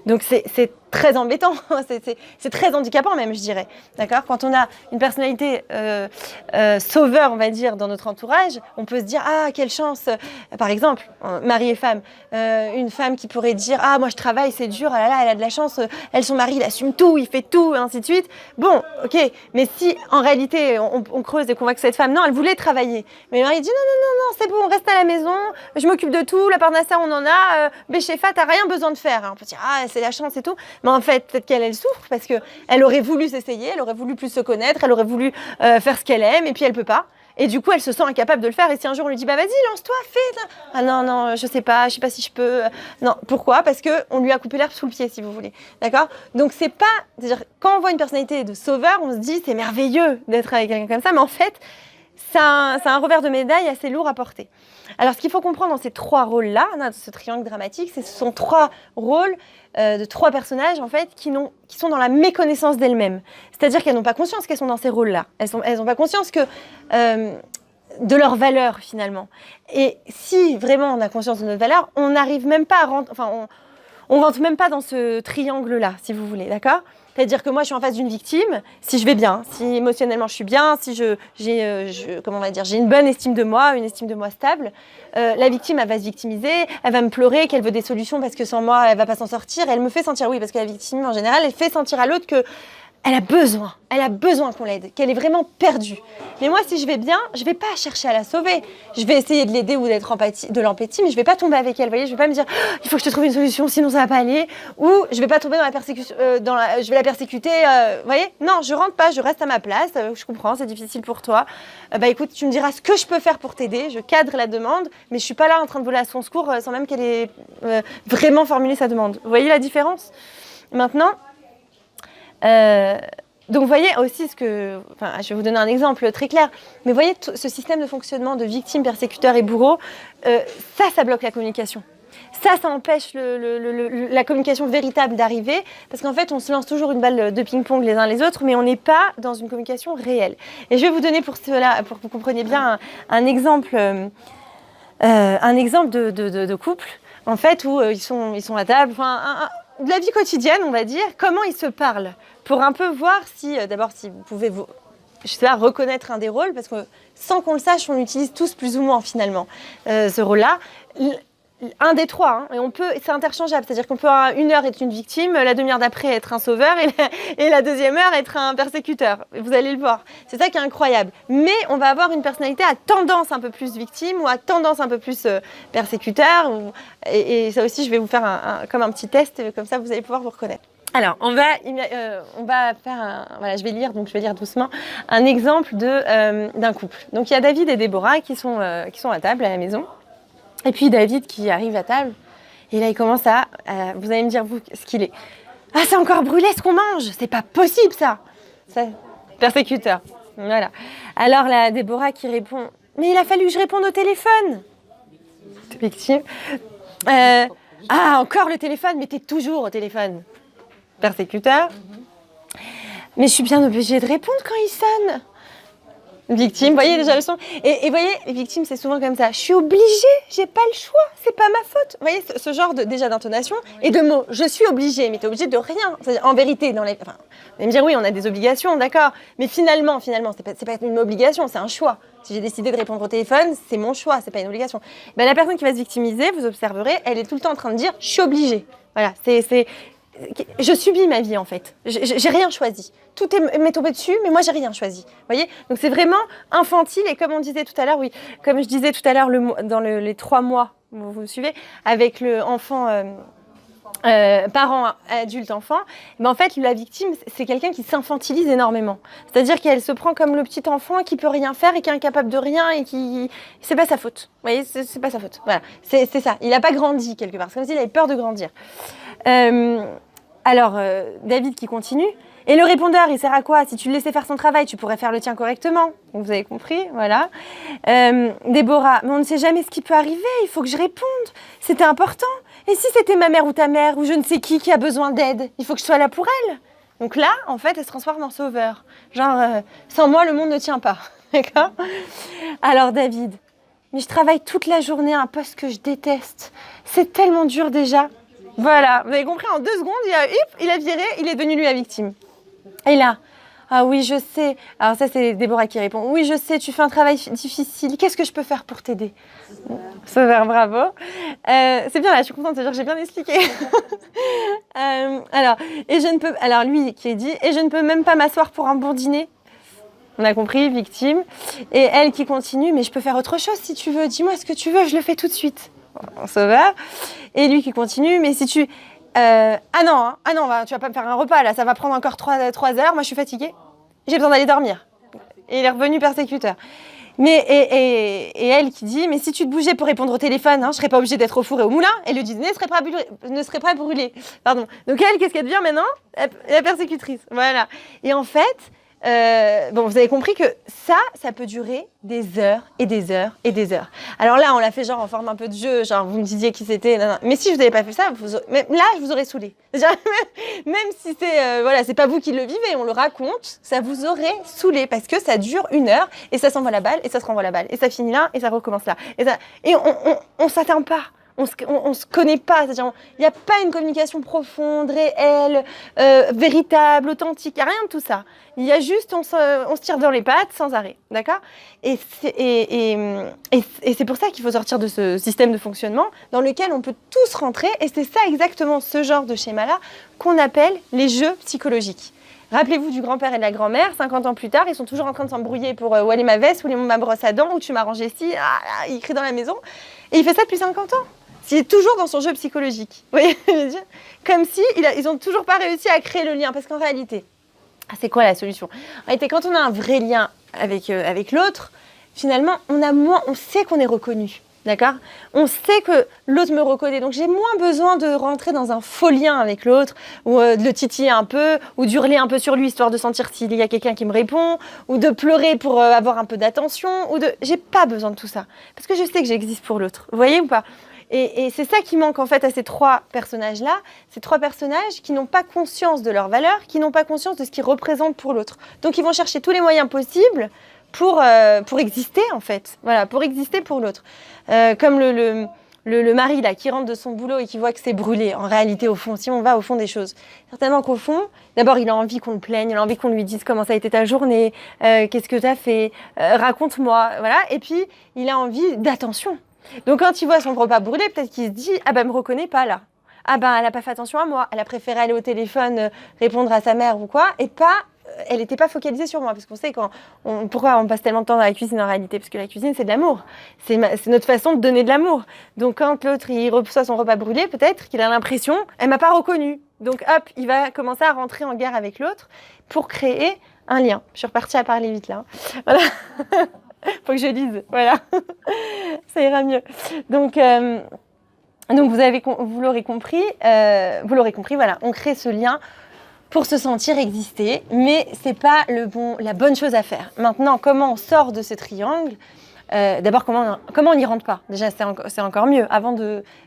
Donc, c'est très embêtant, c'est très handicapant même, je dirais, d'accord? Quand on a une personnalité sauveur, on va dire, dans notre entourage, on peut se dire, ah, quelle chance, par exemple, mari et femme, une femme qui pourrait dire, ah, moi je travaille, c'est dur, ah là là, elle a de la chance, son mari, il assume tout, il fait tout, et ainsi de suite. Bon, ok, mais si en réalité, on creuse et qu'on voit que cette femme, non, elle voulait travailler, mais le mari dit, non, c'est bon, on reste à la maison, je m'occupe de tout, la parnassa, on en a, Béchéfa, t'as rien besoin de faire. Hein. On peut dire, ah, c'est la chance et tout, mais en fait, peut-être qu'elle souffre parce qu'elle aurait voulu s'essayer, elle aurait voulu plus se connaître, elle aurait voulu faire ce qu'elle aime, et puis elle peut pas. Et du coup, elle se sent incapable de le faire. Et si un jour on lui dit, bah vas-y, lance-toi, fais. Ah non, je sais pas si je peux. Non, pourquoi? Parce qu'on lui a coupé l'herbe sous le pied, si vous voulez. D'accord? Donc c'est pas, c'est-à-dire, quand on voit une personnalité de sauveur, on se dit, c'est merveilleux d'être avec quelqu'un comme ça, mais en fait, c'est un revers de médaille assez lourd à porter. Alors, ce qu'il faut comprendre dans ces trois rôles-là, dans ce triangle dramatique, ce sont trois rôles de trois personnages, en fait, qui sont dans la méconnaissance d'elles-mêmes. C'est-à-dire qu'elles n'ont pas conscience qu'elles sont dans ces rôles-là. Elles n'ont pas conscience de leur valeur, finalement. Et si vraiment on a conscience de notre valeur, on n'arrive même pas à rentrer... Enfin, on rentre même pas dans ce triangle-là, si vous voulez, d'accord? C'est-à-dire que moi, je suis en face d'une victime, si je vais bien, si émotionnellement je suis bien, si j'ai une bonne estime de moi, une estime de moi stable, la victime, elle va se victimiser, elle va me pleurer, qu'elle veut des solutions parce que sans moi, elle va pas s'en sortir. Elle me fait sentir, oui, parce que la victime, en général, elle fait sentir à l'autre que elle a besoin qu'on l'aide, qu'elle est vraiment perdue. Mais moi, si je vais bien, je vais pas chercher à la sauver. Je vais essayer de l'aider ou de l'empathie, mais je vais pas tomber avec elle. Vous voyez, je vais pas me dire, oh, il faut que je te trouve une solution, sinon ça va pas aller. Ou je vais pas tomber dans la persécution, je vais la persécuter. Vous voyez, non, je rentre pas, je reste à ma place. Je comprends, c'est difficile pour toi. Bah écoute, tu me diras ce que je peux faire pour t'aider. Je cadre la demande, mais je suis pas là en train de voler à son secours sans même qu'elle ait vraiment formulé sa demande. Vous voyez la différence? Maintenant. Donc vous voyez aussi je vais vous donner un exemple très clair, mais vous voyez ce système de fonctionnement de victime, persécuteur et bourreau, ça bloque la communication. Ça empêche la communication véritable d'arriver, parce qu'en fait on se lance toujours une balle de ping-pong les uns les autres, mais on n'est pas dans une communication réelle. Et je vais vous donner pour cela, pour que vous compreniez bien un exemple de couple, en fait, où ils sont à table, de la vie quotidienne, on va dire, comment ils se parlent, pour un peu voir si, d'abord, si vous pouvez reconnaître un des rôles, parce que sans qu'on le sache, on utilise tous plus ou moins finalement ce rôle-là. Un des trois, hein, et c'est interchangeable, c'est-à-dire qu'on peut une heure être une victime, la demi-heure d'après être un sauveur et la deuxième heure être un persécuteur. Vous allez le voir, c'est ça qui est incroyable. Mais on va avoir une personnalité à tendance un peu plus victime ou à tendance un peu plus persécuteur. Et ça aussi, je vais vous faire comme un petit test, comme ça vous allez pouvoir vous reconnaître. Alors, on va faire voilà, je vais lire doucement un exemple d'un couple. Donc, il y a David et Déborah qui sont à table à la maison. Et puis, David qui arrive à table. Et là, il commence vous allez me dire, vous, ce qu'il est. Ah, c'est encore brûlé ce qu'on mange. C'est pas possible, ça. Persécuteur. Voilà. Alors, la Déborah qui répond, mais il a fallu que je réponde au téléphone. Victime. Encore le téléphone, mais t'es toujours au téléphone. Persécuteur. Mais je suis bien obligée de répondre quand il sonne. Victime, vous voyez déjà le son. Et voyez, victime, c'est souvent comme ça. Je suis obligée, j'ai pas le choix, c'est pas ma faute. Vous voyez, ce genre déjà d'intonation et de mots. Je suis obligée, mais t'es obligée de rien. En vérité, vous allez me dire, oui, on a des obligations, d'accord. Mais finalement, c'est pas une obligation, c'est un choix. Si j'ai décidé de répondre au téléphone, c'est mon choix, c'est pas une obligation. Ben, la personne qui va se victimiser, vous observerez, elle est tout le temps en train de dire, je suis obligée. Voilà, je subis ma vie en fait. J'ai rien choisi. Tout m'est tombé dessus, mais moi j'ai rien choisi. Vous voyez ? Donc c'est vraiment infantile et comme on disait tout à l'heure, comme je disais tout à l'heure dans les 3 mois, vous me suivez, avec le enfant, parent, adulte, enfant, mais en fait la victime c'est quelqu'un qui s'infantilise énormément. C'est-à-dire qu'elle se prend comme le petit enfant qui peut rien faire et qui est incapable de rien et qui c'est pas sa faute. Vous voyez, c'est pas sa faute. Voilà, c'est ça. Il n'a pas grandi quelque part. C'est comme s'il avait peur de grandir. David qui continue. Et le répondeur, il sert à quoi ? Si tu le laissais faire son travail, tu pourrais faire le tien correctement. Vous avez compris, voilà. Déborah, mais on ne sait jamais ce qui peut arriver, il faut que je réponde. C'était important. Et si c'était ma mère ou ta mère, ou je ne sais qui a besoin d'aide, il faut que je sois là pour elle. Donc là, en fait, elle se transforme en sauveur. Genre, sans moi, le monde ne tient pas. D'accord ? Alors, David, mais je travaille toute la journée à un poste que je déteste. C'est tellement dur déjà. Voilà, vous avez compris, en 2 secondes, il a viré, il est devenu lui la victime. Et là, ah oui, je sais. Alors ça, c'est Déborah qui répond. Oui, je sais, tu fais un travail difficile. Qu'est-ce que je peux faire pour t'aider ? Sauveur, bravo. C'est bien là, je suis contente de dire que j'ai bien expliqué. Alors lui qui dit, et je ne peux même pas m'asseoir pour un bon dîner. On a compris, victime. Et elle qui continue, mais je peux faire autre chose si tu veux. Dis-moi ce que tu veux, je le fais tout de suite. Sauveur. Et lui qui continue, mais si tu... tu vas pas me faire un repas là, ça va prendre encore 3 heures, moi je suis fatiguée, j'ai besoin d'aller dormir. Et il est revenu persécuteur. Et elle qui dit, mais si tu te bougeais pour répondre au téléphone, je serais pas obligée d'être au four et au moulin, et le dîner ne serait pas brûlé. Pardon. Donc elle, qu'est-ce qu'elle devient maintenant ? La persécutrice. Voilà. Et en fait, vous avez compris que ça peut durer des heures et des heures et des heures. Alors là, on l'a fait genre en forme un peu de jeu, genre vous me disiez qui c'était, mais si je vous avais pas fait ça, je vous aurais saoulé. Même si c'est pas vous qui le vivez, on le raconte, ça vous aurait saoulé parce que ça dure 1 heure et ça s'envoie la balle et ça se renvoie la balle et ça finit là et ça recommence là. Et on s'atteint pas. On se connaît pas, c'est-à-dire il n'y a pas une communication profonde, réelle, véritable, authentique, il n'y a rien de tout ça. Il y a juste, on se tire dans les pattes sans arrêt, d'accord ? Et c'est pour ça qu'il faut sortir de ce système de fonctionnement dans lequel on peut tous rentrer, et c'est ça exactement ce genre de schéma-là qu'on appelle les jeux psychologiques. Rappelez-vous du grand-père et de la grand-mère, 50 ans plus tard, ils sont toujours en train de s'embrouiller pour où est ma veste, où est ma brosse à dents, où tu m'as rangé ci, il crie dans la maison, et il fait ça depuis 50 ans. Il est toujours dans son jeu psychologique. Vous voyez ce que je veux dire ? Comme si ils n'ont toujours pas réussi à créer le lien. Parce qu'en réalité, c'est quoi la solution ? En réalité, quand on a un vrai lien avec l'autre, finalement, on sait qu'on est reconnu. D'accord ? On sait que l'autre me reconnaît. Donc, j'ai moins besoin de rentrer dans un faux lien avec l'autre, ou de le titiller un peu, ou d'hurler un peu sur lui, histoire de sentir s'il y a quelqu'un qui me répond, ou de pleurer pour avoir un peu d'attention. J'ai pas besoin de tout ça. Parce que je sais que j'existe pour l'autre. Vous voyez ou pas ? Et c'est ça qui manque en fait à ces 3 personnages-là, ces 3 personnages qui n'ont pas conscience de leurs valeurs, qui n'ont pas conscience de ce qu'ils représentent pour l'autre. Donc ils vont chercher tous les moyens possibles pour exister en fait, voilà, pour exister pour l'autre. Comme le mari là qui rentre de son boulot et qui voit que c'est brûlé. En réalité, au fond, si on va au fond des choses, certainement qu'au fond, d'abord il a envie qu'on le plaigne, il a envie qu'on lui dise comment ça a été ta journée, qu'est-ce que tu as fait, raconte-moi, voilà. Et puis il a envie d'attention. Donc quand il voit son repas brûlé, peut-être qu'il se dit « Ah ben, elle me reconnaît pas là. Ah ben, elle n'a pas fait attention à moi. Elle a préféré aller au téléphone, répondre à sa mère ou quoi, et pas... Elle n'était pas focalisée sur moi, parce qu'on sait pourquoi on passe tellement de temps dans la cuisine en réalité, parce que la cuisine, c'est de l'amour. C'est notre façon de donner de l'amour. Donc quand l'autre, il reçoit son repas brûlé, peut-être qu'il a l'impression « Elle m'a pas reconnu. Donc hop, il va commencer à rentrer en guerre avec l'autre pour créer un lien. Je suis repartie à parler vite là. Voilà. Faut que je lise. Voilà. Ça ira mieux. Donc vous l'aurez compris, voilà, on crée ce lien pour se sentir exister, mais c'est pas la bonne chose à faire. Maintenant, comment on sort de ce triangle? D'abord, comment on n'y rentre pas? Déjà, c'est encore mieux.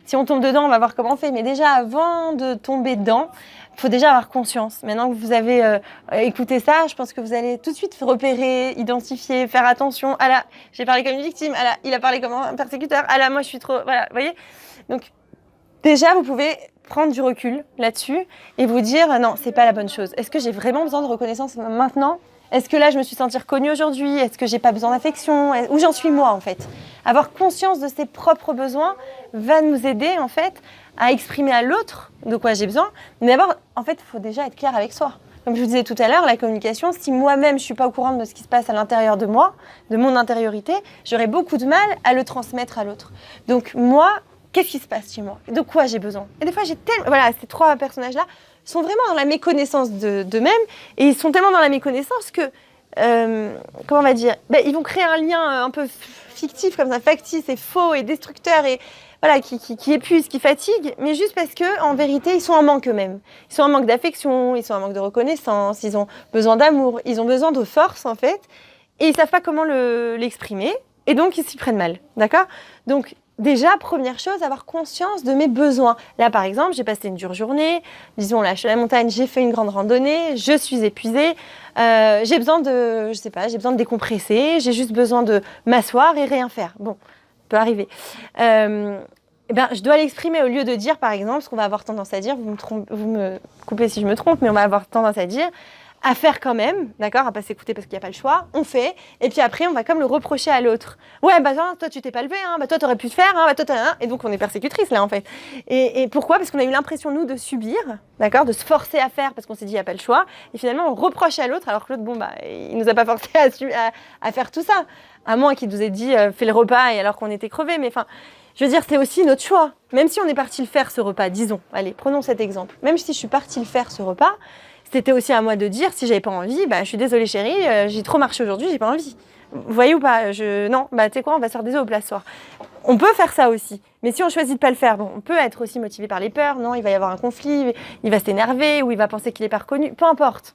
Si on tombe dedans, on va voir comment on fait. Mais déjà, avant de tomber dedans, il faut déjà avoir conscience. Maintenant que vous avez écouté ça, je pense que vous allez tout de suite repérer, identifier, faire attention. Ah là, j'ai parlé comme une victime. Ah là, il a parlé comme un persécuteur. Ah là, moi, je suis trop... Voilà, vous voyez? Donc, déjà, vous pouvez prendre du recul là-dessus et vous dire, non, c'est pas la bonne chose. Est-ce que j'ai vraiment besoin de reconnaissance maintenant? Est-ce que là, je me suis sentie reconnue aujourd'hui? Est-ce que j'ai pas besoin d'affection? Où j'en suis moi, en fait? Avoir conscience de ses propres besoins va nous aider, en fait, à exprimer à l'autre de quoi j'ai besoin. Mais d'abord, en fait, il faut déjà être clair avec soi. Comme je vous disais tout à l'heure, la communication, si moi-même, je suis pas au courant de ce qui se passe à l'intérieur de moi, de mon intériorité, j'aurais beaucoup de mal à le transmettre à l'autre. Donc, moi, qu'est-ce qui se passe chez moi? De quoi j'ai besoin? Et des fois, voilà, ces trois personnages-là sont vraiment dans la méconnaissance d'eux-mêmes et ils sont tellement dans la méconnaissance que, comment on va dire, ils vont créer un lien un peu fictif comme ça, factice et faux et destructeur et voilà, qui épuise, qui fatigue, mais juste parce que en vérité, ils sont en manque eux-mêmes. Ils sont en manque d'affection, ils sont en manque de reconnaissance, ils ont besoin d'amour, ils ont besoin de force en fait, et ils savent pas comment l'exprimer, et donc ils s'y prennent mal, d'accord? Donc déjà, première chose, avoir conscience de mes besoins. Là, par exemple, j'ai passé une dure journée, disons là, je suis à la montagne, j'ai fait une grande randonnée, je suis épuisée, j'ai besoin de décompresser, j'ai juste besoin de m'asseoir et rien faire. Bon, peut arriver. Je dois l'exprimer au lieu de dire, par exemple, ce qu'on va avoir tendance à dire, vous me coupez si je me trompe, mais on va avoir tendance à dire, à faire quand même, d'accord, à pas s'écouter parce qu'il n'y a pas le choix, on fait, et puis après on va comme le reprocher à l'autre. Ouais, toi tu t'es pas levé, toi t'aurais pu le faire, et donc on est persécutrice là en fait. Et pourquoi? Parce qu'on a eu l'impression nous de subir, d'accord, de se forcer à faire parce qu'on s'est dit il n'y a pas le choix, et finalement on reproche à l'autre alors que l'autre, il nous a pas forcé à faire tout ça, à moins qu'il nous ait dit fais le repas et alors qu'on était crevés, mais enfin, je veux dire c'est aussi notre choix. Même si on est parti le faire ce repas, disons, allez, prenons cet exemple, même si je suis partie le faire ce repas, c'était aussi à moi de dire, si j'avais pas envie, je suis désolée chérie, j'ai trop marché aujourd'hui, j'ai pas envie. Vous voyez ou pas? Non, tu sais quoi, on va se faire des œufs au plat ce soir. On peut faire ça aussi. Mais si on choisit de pas le faire, on peut être aussi motivé par les peurs. Non, il va y avoir un conflit, il va s'énerver ou il va penser qu'il est pas reconnu. Peu importe.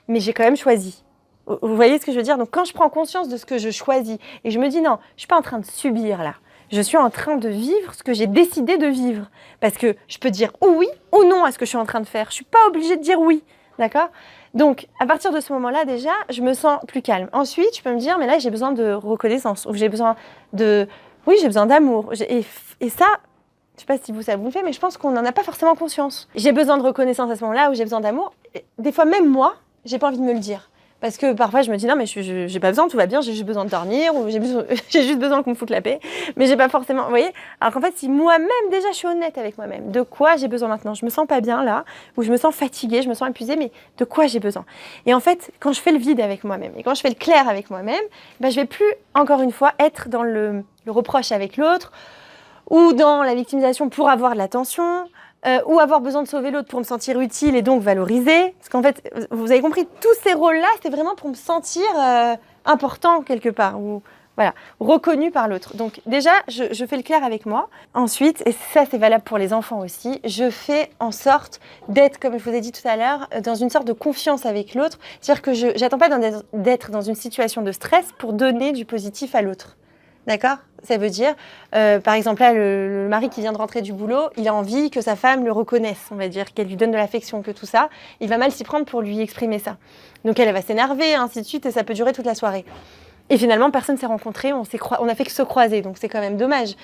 Mais j'ai quand même choisi. Vous voyez ce que je veux dire? Donc quand je prends conscience de ce que je choisis et je me dis non, je suis pas en train de subir là. Je suis en train de vivre ce que j'ai décidé de vivre. Parce que je peux dire oui ou non à ce que je suis en train de faire. Je suis pas obligée de dire oui. D'accord? Donc, à partir de ce moment-là, déjà, je me sens plus calme. Ensuite, je peux me dire, mais là, j'ai besoin de reconnaissance, ou j'ai besoin d'amour. Et ça, je sais pas si ça vous le fait, mais je pense qu'on n'en a pas forcément conscience. J'ai besoin de reconnaissance à ce moment-là, ou j'ai besoin d'amour. Des fois, même moi, j'ai pas envie de me le dire. Parce que parfois, je me dis, non, mais j'ai pas besoin, tout va bien, j'ai juste besoin de dormir, ou j'ai juste besoin qu'on me foute la paix. Mais j'ai pas forcément, vous voyez? Alors qu'en fait, si moi-même, déjà, je suis honnête avec moi-même, de quoi j'ai besoin maintenant? Je me sens pas bien là, ou je me sens fatiguée, je me sens épuisée, mais de quoi j'ai besoin? Et en fait, quand je fais le vide avec moi-même, et quand je fais le clair avec moi-même, je vais plus, encore une fois, être dans le reproche avec l'autre, ou dans la victimisation pour avoir de l'attention, ou avoir besoin de sauver l'autre pour me sentir utile et donc valoriser. Parce qu'en fait, vous avez compris, tous ces rôles-là, c'est vraiment pour me sentir important quelque part, ou voilà, reconnu par l'autre. Donc déjà, je fais le clair avec moi. Ensuite, et ça c'est valable pour les enfants aussi, je fais en sorte d'être, comme je vous ai dit tout à l'heure, dans une sorte de confiance avec l'autre. C'est-à-dire que je n'attends pas d'être dans une situation de stress pour donner du positif à l'autre. D'accord? Ça veut dire, par exemple, là, le mari qui vient de rentrer du boulot, il a envie que sa femme le reconnaisse, on va dire, qu'elle lui donne de l'affection, que tout ça. Il va mal s'y prendre pour lui exprimer ça. Donc elle va s'énerver, ainsi de suite, et ça peut durer toute la soirée. Et finalement, personne ne s'est rencontré, on a fait que se croiser, donc c'est quand même dommage.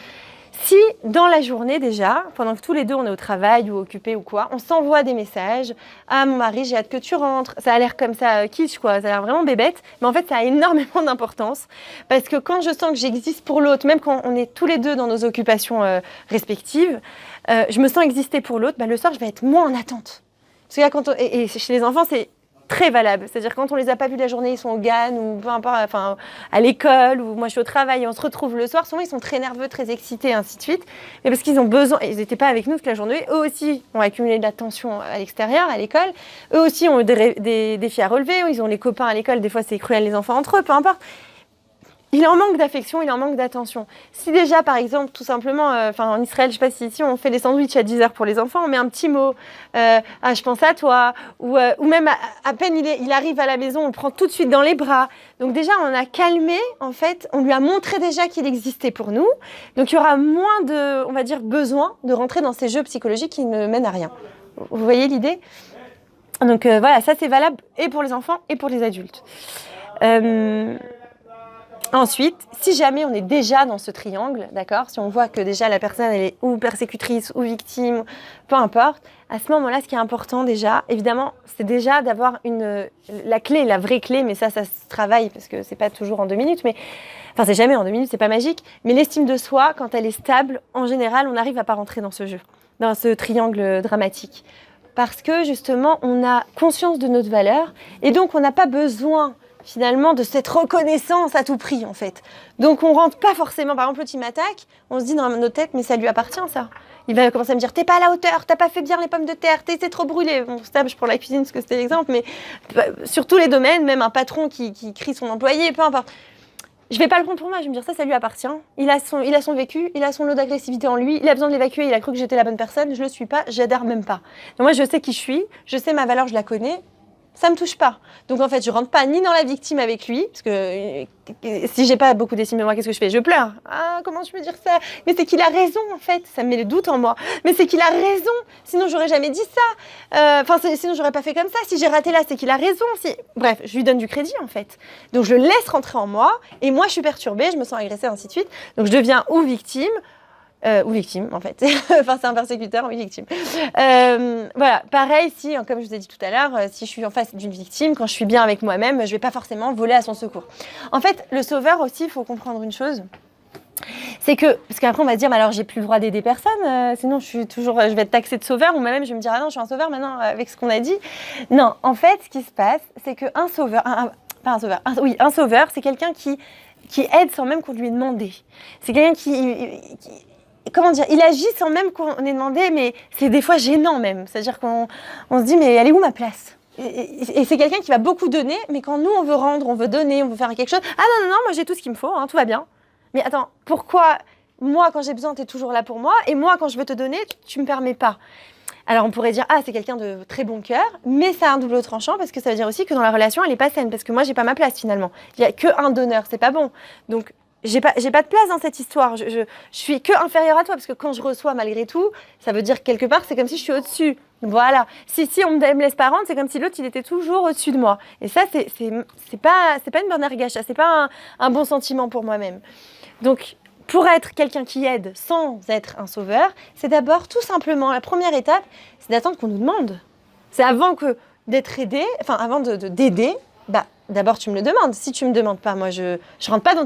Si, dans la journée déjà, pendant que tous les deux on est au travail ou occupés ou quoi, on s'envoie des messages « Ah, mon mari, j'ai hâte que tu rentres », ça a l'air comme ça kitsch quoi, ça a l'air vraiment bébête, mais en fait ça a énormément d'importance parce que quand je sens que j'existe pour l'autre, même quand on est tous les deux dans nos occupations respectives, je me sens exister pour l'autre, le soir je vais être moins en attente. Parce que là, et chez les enfants, c'est très valable. C'est-à-dire quand on les a pas vus la journée, ils sont au GAN ou peu importe, enfin à l'école ou moi je suis au travail et on se retrouve le soir. Souvent ils sont très nerveux, très excités, ainsi de suite. Mais parce qu'ils ont besoin, ils n'étaient pas avec nous toute la journée. Eux aussi ont accumulé de la tension à l'extérieur, à l'école. Eux aussi ont eu des défis à relever. Ils ont les copains à l'école. Des fois c'est cruel les enfants entre eux, peu importe. Il en manque d'affection, il en manque d'attention. Si déjà, par exemple, tout simplement, en Israël, je sais pas si ici on fait des sandwichs à 10h pour les enfants, on met un petit mot, ah, je pense à toi, ou même à peine il arrive à la maison, on le prend tout de suite dans les bras. Donc déjà, on a calmé, en fait, on lui a montré déjà qu'il existait pour nous. Donc il y aura moins de, on va dire, besoin de rentrer dans ces jeux psychologiques qui ne mènent à rien. Vous voyez l'idée ? Donc voilà, ça c'est valable et pour les enfants et pour les adultes. Ensuite, si jamais on est déjà dans ce triangle, d'accord, si on voit que déjà la personne elle est ou persécutrice ou victime, peu importe, à ce moment-là, ce qui est important déjà, évidemment, c'est déjà d'avoir la clé, la vraie clé, mais ça se travaille parce que c'est pas toujours en 2 minutes, mais enfin c'est jamais en 2 minutes, c'est pas magique. Mais l'estime de soi, quand elle est stable, en général, on n'arrive à pas rentrer dans ce jeu, dans ce triangle dramatique, parce que justement, on a conscience de notre valeur et donc on n'a pas besoin finalement de cette reconnaissance à tout prix en fait. Donc on rentre pas forcément, par exemple l'autre il m'attaque, on se dit dans notre tête mais ça lui appartient ça. Il va commencer à me dire t'es pas à la hauteur, t'as pas fait bien les pommes de terre, t'es trop brûlé. Bon ça je prends la cuisine parce que c'était l'exemple, mais sur tous les domaines, même un patron qui crie son employé, peu importe. Je vais pas le prendre pour moi, je vais me dire ça lui appartient. Il a son vécu, il a son lot d'agressivité en lui, il a besoin de l'évacuer, il a cru que j'étais la bonne personne, je le suis pas, j'adhère même pas. Donc moi je sais qui je suis, je sais ma valeur, je la connais. Ça me touche pas. Donc en fait, je rentre pas ni dans la victime avec lui, parce que si j'ai pas beaucoup d'estime de moi, qu'est-ce que je fais ? Je pleure. Ah, comment je peux dire ça ? Mais c'est qu'il a raison en fait. Ça me met le doute en moi. Mais c'est qu'il a raison. Sinon, j'aurais jamais dit ça. Sinon, j'aurais pas fait comme ça. Si j'ai raté là, c'est qu'il a raison. Bref, je lui donne du crédit en fait. Donc je le laisse rentrer en moi, et moi, je suis perturbée, je me sens agressée, ainsi de suite. Donc je deviens ou victime en fait. Enfin, c'est un persécuteur, oui, victime. Voilà, pareil, si, comme je vous ai dit tout à l'heure, si je suis en face d'une victime, quand je suis bien avec moi-même, je vais pas forcément voler à son secours. En fait, le sauveur aussi, il faut comprendre une chose, c'est que, parce qu'après on va dire, mais alors j'ai plus le droit d'aider personne, sinon je vais être taxée de sauveur, ou moi-même je vais me dire, ah non, je suis un sauveur maintenant, avec ce qu'on a dit. Non, en fait, ce qui se passe, c'est qu'un sauveur, un sauveur, c'est quelqu'un qui aide sans même qu'on lui ait demandé. C'est quelqu'un comment dire, il agit sans même qu'on ait demandé, mais c'est des fois gênant même. C'est-à-dire qu'on se dit, mais elle est où ma place ? Et c'est quelqu'un qui va beaucoup donner, mais quand nous, on veut rendre, on veut donner, on veut faire quelque chose, ah non, moi j'ai tout ce qu'il me faut, tout va bien. Mais attends, pourquoi moi, quand j'ai besoin, tu es toujours là pour moi, et moi, quand je veux te donner, tu me permets pas ? Alors on pourrait dire, c'est quelqu'un de très bon cœur, mais ça a un double tranchant, parce que ça veut dire aussi que dans la relation, elle est pas saine, parce que moi, j'ai pas ma place finalement. Il y a qu'un donneur, c'est pas bon. Donc, j'ai pas de place dans cette histoire. Je suis que inférieure à toi, parce que quand je reçois malgré tout, ça veut dire quelque part, c'est comme si je suis au-dessus. Voilà. Si on me laisse pas rendre, c'est comme si l'autre, il était toujours au-dessus de moi. Et ça, c'est pas une bonne argache, c'est pas un bon sentiment pour moi-même. Donc, pour être quelqu'un qui aide sans être un sauveur, c'est d'abord tout simplement, la première étape, c'est d'attendre qu'on nous demande. C'est avant d'être aidé, avant d'aider, d'abord tu me le demandes. Si tu me demandes pas, moi je rentre pas dans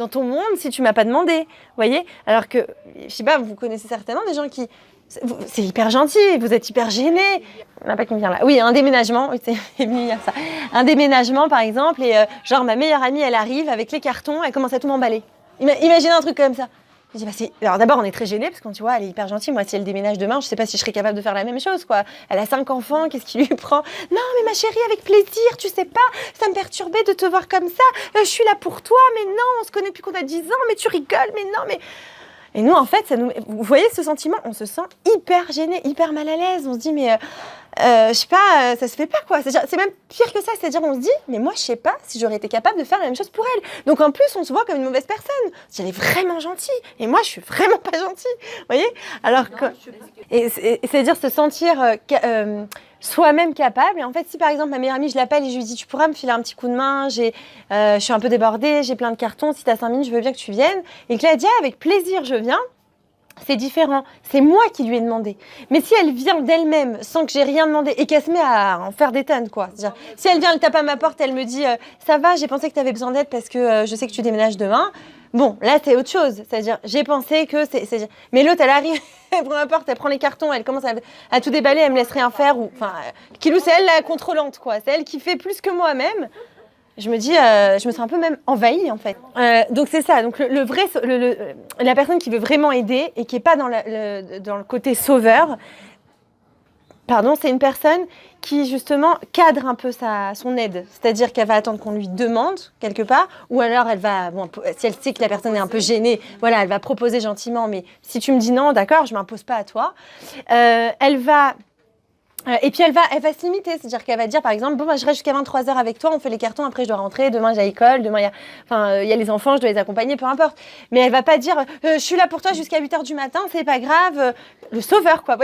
ton monde si tu m'as pas demandé. Vous voyez ? Alors que, je sais pas, vous connaissez certainement des gens qui... C'est hyper gentil, vous êtes hyper gênés. Il n'y en a pas qui me vient là. Oui, un déménagement, oui, c'est venu hier ça. Un déménagement par exemple, et genre ma meilleure amie, elle arrive avec les cartons, elle commence à tout m'emballer. Imaginez un truc comme ça. Je dis, alors d'abord, on est très gênés parce qu'on dit, elle est hyper gentille. Moi, si elle déménage demain, je sais pas si je serais capable de faire la même chose, quoi. Elle a 5 enfants, qu'est-ce qui lui prend ? Non, mais ma chérie, avec plaisir, tu sais pas, ça me perturbait de te voir comme ça. Je suis là pour toi, mais non, on se connaît depuis qu'on a 10 ans, mais tu rigoles, mais non, mais... Et nous, en fait, vous voyez ce sentiment, on se sent hyper gêné, hyper mal à l'aise. On se dit, mais je sais pas, ça se fait pas, quoi. C'est même pire que ça, c'est-à-dire on se dit, mais moi, je sais pas si j'aurais été capable de faire la même chose pour elle. Donc en plus, on se voit comme une mauvaise personne. Si elle est vraiment gentille, et moi, je suis vraiment pas gentille. Vous voyez ? Alors que... Et c'est-à-dire se sentir soi-même capable. Et en fait, si par exemple, ma meilleure amie, je l'appelle et je lui dis, tu pourras me filer un petit coup de main, je suis un peu débordée, j'ai plein de cartons, si tu as 5 minutes, je veux bien que tu viennes. Et que là, elle dit, avec plaisir, je viens. C'est différent. C'est moi qui lui ai demandé. Mais si elle vient d'elle-même, sans que j'ai rien demandé, et qu'elle se met à en faire des tonnes, quoi. C'est-à-dire, si elle vient, elle tape à ma porte, elle me dit, ça va, j'ai pensé que tu avais besoin d'aide parce que je sais que tu déménages demain. Bon, là, c'est autre chose. C'est-à-dire, j'ai pensé que c'est... Mais l'autre, elle arrive, elle prend la porte, elle prend les cartons, elle commence à tout déballer, elle me laisse rien faire. Enfin, Kilou, c'est elle la contrôlante, quoi. C'est elle qui fait plus que moi-même. Je me dis, je me sens un peu même envahie, en fait. Donc, c'est ça. Donc, la personne qui veut vraiment aider et qui n'est pas dans le côté sauveur, pardon, c'est une personne qui, justement, cadre un peu son aide. C'est-à-dire qu'elle va attendre qu'on lui demande, quelque part, ou alors elle va, bon, si elle sait que la personne est un peu gênée, voilà, elle va proposer gentiment, mais si tu me dis non, d'accord, je ne m'impose pas à toi. Et puis elle va se limiter, c'est-à-dire qu'elle va dire par exemple, bon, je reste jusqu'à 23h avec toi, on fait les cartons, après je dois rentrer, demain j'ai l'école, demain il y a les enfants, je dois les accompagner, peu importe. Mais elle va pas dire, je suis là pour toi jusqu'à 8h du matin, c'est pas grave, le sauveur quoi.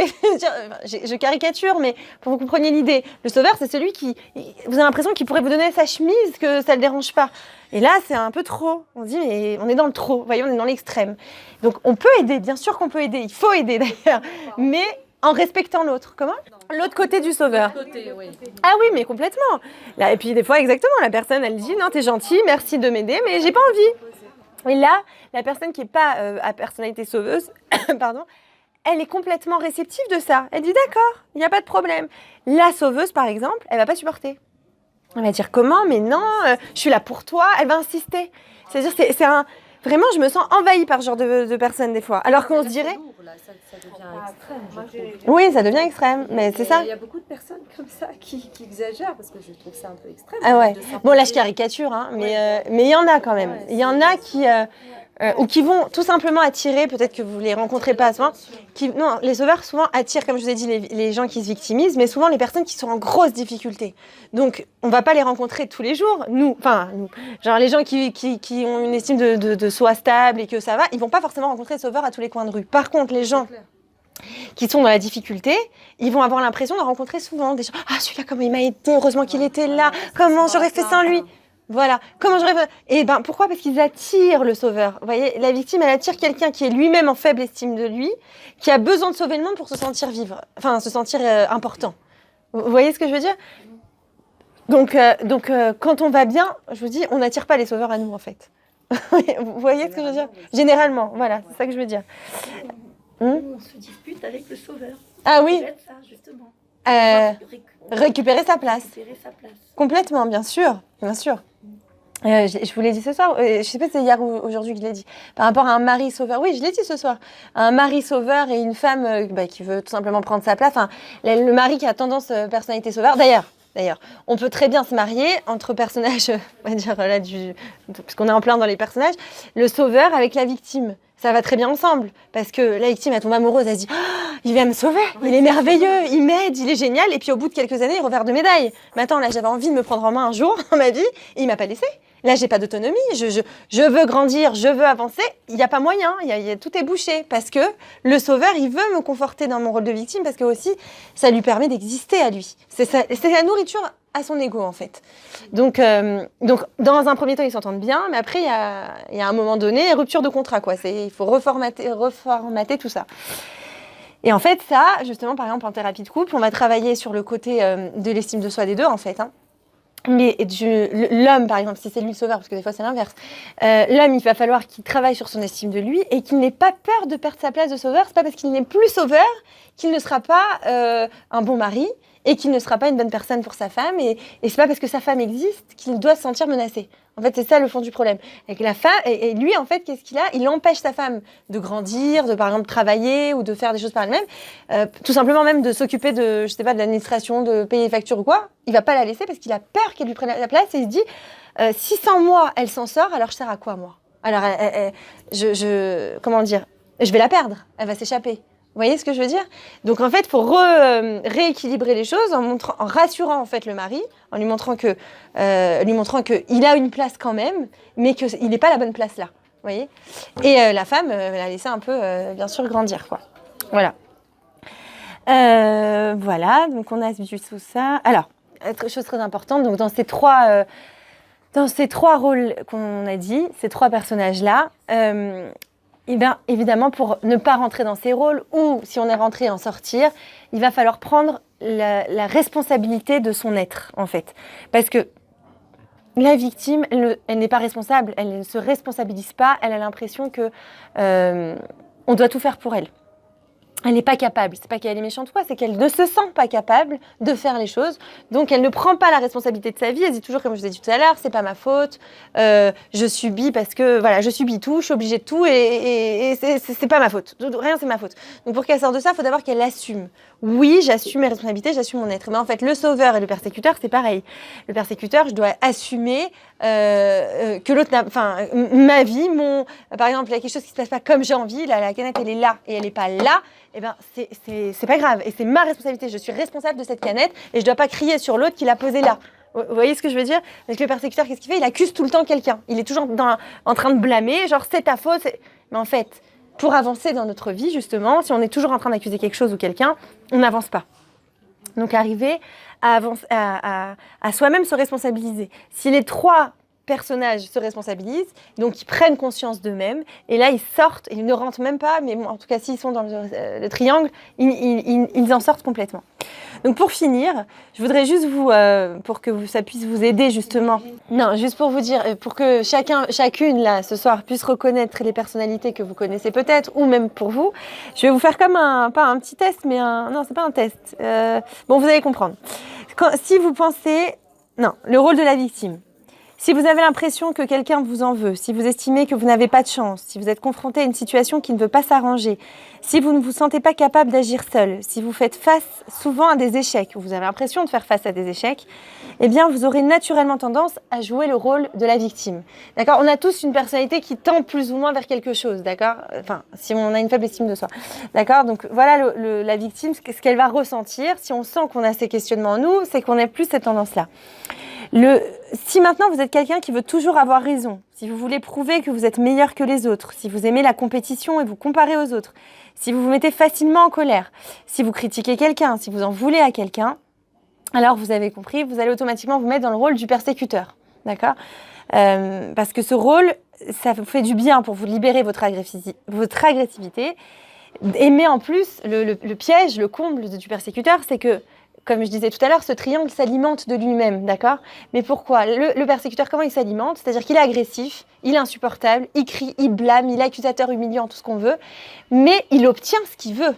Je caricature, mais pour que vous compreniez l'idée, le sauveur c'est celui qui, vous avez l'impression qu'il pourrait vous donner sa chemise, que ça le dérange pas. Et là, c'est un peu trop. On se dit, mais on est dans le trop, vous voyez, on est dans l'extrême. Donc on peut aider, bien sûr qu'on peut aider, il faut aider d'ailleurs, mais en respectant l'autre. Comment ? L'autre côté du sauveur. Côté, oui. Ah oui, mais complètement. Là, et puis des fois, exactement, la personne, elle dit, non, t'es gentil, merci de m'aider, mais j'ai pas envie. Et là, la personne qui n'est pas à personnalité sauveuse, pardon, elle est complètement réceptive de ça. Elle dit, d'accord, il n'y a pas de problème. La sauveuse, par exemple, elle va pas supporter. Elle va dire, comment ? Mais non, je suis là pour toi. Elle va insister. C'est-à-dire, c'est un... Vraiment, je me sens envahie par ce genre de personnes des fois. Alors qu'on se dirait... Lourd, là, ça devient extrême, je trouve. Oui, ça devient extrême, mais c'est ça. Il y a beaucoup de personnes comme ça qui exagèrent, parce que je trouve ça un peu extrême. Ah ouais. Bon, là, je caricature, hein, mais il y en a quand même. Ouais, il y en a qui... ou qui vont tout simplement attirer, peut-être que vous ne les rencontrez pas souvent, non, les sauveurs souvent attirent, comme je vous ai dit, les gens qui se victimisent, mais souvent les personnes qui sont en grosse difficulté. Donc, on ne va pas les rencontrer tous les jours, nous, genre les gens qui ont une estime de soi stable et que ça va, ils ne vont pas forcément rencontrer les sauveurs à tous les coins de rue. Par contre, les gens qui sont dans la difficulté, ils vont avoir l'impression de rencontrer souvent des gens. Ah, celui-là, comment il m'a aidé, heureusement qu'il était là, comment j'aurais fait sans lui. Voilà. Comment j'aurais... Et ben pourquoi ? Parce qu'ils attirent le sauveur. Vous voyez, la victime, elle attire quelqu'un qui est lui-même en faible estime de lui, qui a besoin de sauver le monde pour se sentir vivre, enfin se sentir important. Vous voyez ce que je veux dire ? Donc, quand on va bien, je vous dis, on n'attire pas les sauveurs à nous en fait. Vous voyez ce que je veux dire ? Généralement, voilà, c'est ça que je veux dire. On se dispute avec le sauveur. Ah oui. Peut-être ça, justement. Récupérer sa place. Récupérer sa place. Complètement, bien sûr, bien sûr. Je vous l'ai dit ce soir, je ne sais pas si c'est hier ou aujourd'hui que je l'ai dit, par rapport à un mari sauveur. Oui, je l'ai dit ce soir. Un mari sauveur et une femme qui veut tout simplement prendre sa place. Enfin, le mari qui a tendance personnalité sauveur. D'ailleurs, on peut très bien se marier entre personnages, on va dire là, puisqu'on est en plein dans les personnages, le sauveur avec la victime. Ça va très bien ensemble, parce que la victime, elle tombe amoureuse, elle se dit oh, il vient me sauver, il est merveilleux, il m'aide, il est génial, et puis au bout de quelques années, il revers de médaille. Mais attends, là, j'avais envie de me prendre en main un jour dans ma vie, et il m'a pas laissé. Là, j'ai pas d'autonomie, je veux grandir, je veux avancer, il n'y a pas moyen, tout est bouché, parce que le sauveur, il veut me conforter dans mon rôle de victime, parce que aussi, ça lui permet d'exister à lui. C'est la nourriture à son ego, en fait. Donc, dans un premier temps, ils s'entendent bien, mais après, il y a un moment donné, rupture de contrat, quoi. Il faut reformater tout ça. Et en fait, ça, justement, par exemple, en thérapie de couple, on va travailler sur le côté de l'estime de soi des deux, en fait, hein. Mais l'homme, par exemple, si c'est lui le sauveur, parce que des fois c'est l'inverse, l'homme, il va falloir qu'il travaille sur son estime de lui et qu'il n'ait pas peur de perdre sa place de sauveur. C'est pas parce qu'il n'est plus sauveur qu'il ne sera pas un bon mari et qu'il ne sera pas une bonne personne pour sa femme. Et c'est pas parce que sa femme existe qu'il doit se sentir menacé. En fait, c'est ça le fond du problème. Avec la femme, et lui, en fait, qu'est-ce qu'il a ? Il empêche sa femme de grandir, de par exemple travailler ou de faire des choses par elle-même, tout simplement même de s'occuper de, je sais pas, de l'administration, de payer les factures ou quoi. Il va pas la laisser parce qu'il a peur qu'elle lui prenne la place et il se dit si sans moi elle s'en sort, alors je sers à quoi moi ? Alors, comment dire ? Je vais la perdre. Elle va s'échapper. Vous voyez ce que je veux dire ? Donc en fait, il faut rééquilibrer les choses en rassurant en fait le mari, en lui montrant qu'il a une place quand même, mais qu'il n'est pas à la bonne place là. Vous voyez ? Et la femme, la laisser un peu, bien sûr, grandir, quoi. Voilà. Voilà, donc on a vu tout ça. Alors, autre chose très importante, donc dans ces trois rôles qu'on a dit, ces trois personnages-là, et bien, évidemment, pour ne pas rentrer dans ces rôles, ou si on est rentré en sortir, il va falloir prendre la responsabilité de son être, en fait. Parce que la victime, elle n'est pas responsable, elle ne se responsabilise pas, elle a l'impression que on doit tout faire pour elle. Elle n'est pas capable, c'est pas qu'elle est méchante ou quoi, c'est qu'elle ne se sent pas capable de faire les choses, donc elle ne prend pas la responsabilité de sa vie, elle dit toujours, comme je vous ai dit tout à l'heure, c'est pas ma faute, je subis parce que, voilà, je subis tout, je suis obligée de tout et c'est pas ma faute, rien c'est ma faute. Donc pour qu'elle sorte de ça, il faut d'abord qu'elle assume. Oui, j'assume mes responsabilités, j'assume mon être. Mais en fait, le sauveur et le persécuteur, c'est pareil. Le persécuteur, je dois assumer que l'autre n'a... Enfin, ma vie, par exemple, il y a quelque chose qui se passe pas comme j'ai envie, là, la canette, elle est là et elle n'est pas là, eh ben, c'est pas grave. Et c'est ma responsabilité. Je suis responsable de cette canette et je dois pas crier sur l'autre qui l'a posée là. Vous voyez ce que je veux dire? Parce que le persécuteur, qu'est-ce qu'il fait? Il accuse tout le temps quelqu'un. Il est toujours en train de blâmer, genre, c'est ta faute. Mais en fait, pour avancer dans notre vie, justement, si on est toujours en train d'accuser quelque chose ou quelqu'un, on n'avance pas. Donc, arriver à soi-même se responsabiliser. Si les trois personnages se responsabilisent, donc ils prennent conscience d'eux-mêmes, et là, ils sortent, ils ne rentrent même pas, mais bon, en tout cas, s'ils sont dans le triangle, ils en sortent complètement. Donc, pour finir, je voudrais juste pour que ça puisse vous aider, justement, non, juste pour vous dire, pour que chacune, là, ce soir, puisse reconnaître les personnalités que vous connaissez peut-être, ou même pour vous, je vais vous faire comme pas un petit test, mais non, c'est pas un test. Bon, vous allez comprendre. Si vous pensez, non, le rôle de la victime. Si vous avez l'impression que quelqu'un vous en veut, si vous estimez que vous n'avez pas de chance, si vous êtes confronté à une situation qui ne veut pas s'arranger, si vous ne vous sentez pas capable d'agir seul, si vous faites face souvent à des échecs, ou vous avez l'impression de faire face à des échecs, eh bien, vous aurez naturellement tendance à jouer le rôle de la victime. D'accord? On a tous une personnalité qui tend plus ou moins vers quelque chose, d'accord? Enfin, si on a une faible estime de soi. D'accord? Donc, voilà la victime, ce qu'elle va ressentir. Si on sent qu'on a ces questionnements en nous, c'est qu'on a plus cette tendance-là. Si maintenant vous êtes quelqu'un qui veut toujours avoir raison, si vous voulez prouver que vous êtes meilleur que les autres, si vous aimez la compétition et vous comparez aux autres, si vous vous mettez facilement en colère, si vous critiquez quelqu'un, si vous en voulez à quelqu'un, alors vous avez compris, vous allez automatiquement vous mettre dans le rôle du persécuteur. D'accord ? Parce que ce rôle, ça vous fait du bien pour vous libérer votre agressivité. Et mais en plus, le piège, le comble du persécuteur, c'est que, comme je disais tout à l'heure, ce triangle s'alimente de lui-même, d'accord? Mais pourquoi? Le persécuteur, comment il s'alimente? C'est-à-dire qu'il est agressif, il est insupportable, il crie, il blâme, il est accusateur, humiliant, tout ce qu'on veut, mais il obtient ce qu'il veut.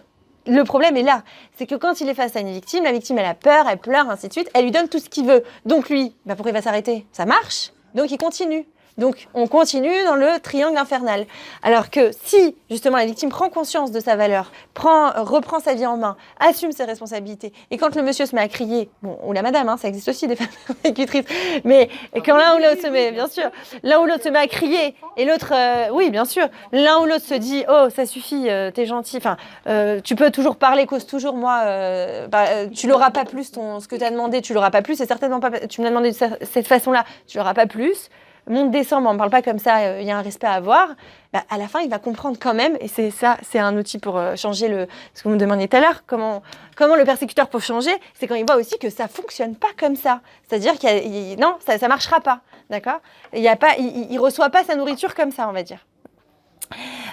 Le problème est là, c'est que quand il est face à une victime, la victime, elle a peur, elle pleure, ainsi de suite, elle lui donne tout ce qu'il veut. Donc lui, pourquoi il va s'arrêter? Ça marche, donc il continue. Donc, on continue dans le triangle infernal. Alors que si, justement, la victime prend conscience de sa valeur, reprend sa vie en main, assume ses responsabilités, et quand le monsieur se met à crier, bon, ou la madame, hein, ça existe aussi, des femmes persécutrices, mais quand l'un ou l'autre se met, bien sûr, l'un ou l'autre se met à crier, et l'autre, oui, bien sûr, l'un ou l'autre se dit, oh, ça suffit, t'es gentil, enfin, tu peux toujours parler, cause toujours, moi, tu l'auras pas plus, ce que t'as demandé, tu l'auras pas plus, et certainement pas, tu me l'as demandé de cette façon-là, tu l'auras pas plus. Monte, descend, mais on ne parle pas comme ça, il y a un respect à avoir, à la fin, il va comprendre quand même, et c'est ça, c'est un outil pour changer ce que vous me demandiez tout à l'heure, comment le persécuteur peut changer, c'est quand il voit aussi que ça ne fonctionne pas comme ça. C'est-à-dire non, ça ne marchera pas, d'accord? Il ne reçoit pas sa nourriture comme ça, on va dire.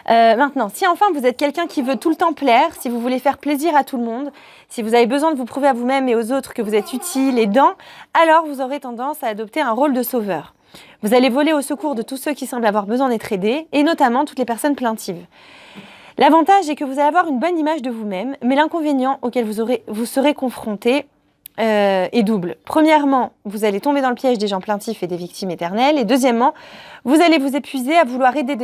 Maintenant, si enfin vous êtes quelqu'un qui veut tout le temps plaire, si vous voulez faire plaisir à tout le monde, si vous avez besoin de vous prouver à vous-même et aux autres que vous êtes utile, aidant, alors vous aurez tendance à adopter un rôle de sauveur. Vous allez voler au secours de tous ceux qui semblent avoir besoin d'être aidés, et notamment toutes les personnes plaintives. L'avantage est que vous allez avoir une bonne image de vous-même, mais l'inconvénient auquel vous serez confronté est double. Premièrement, vous allez tomber dans le piège des gens plaintifs et des victimes éternelles, et deuxièmement, vous allez vous épuiser à vouloir aider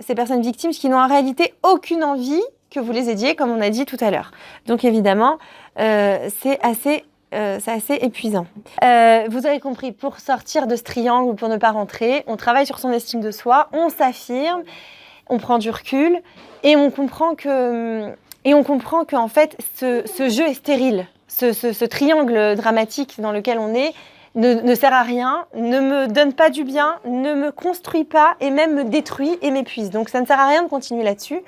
ces personnes victimes qui n'ont en réalité aucune envie que vous les aidiez, comme on a dit tout à l'heure. Donc évidemment, c'est assez épuisant. Vous avez compris, pour sortir de ce triangle ou pour ne pas rentrer, on travaille sur son estime de soi, on s'affirme, on prend du recul et on comprend qu'en fait, ce jeu est stérile. Ce triangle dramatique dans lequel on est ne sert à rien, ne me donne pas du bien, ne me construit pas et même me détruit et m'épuise. Donc ça ne sert à rien de continuer là-dessus.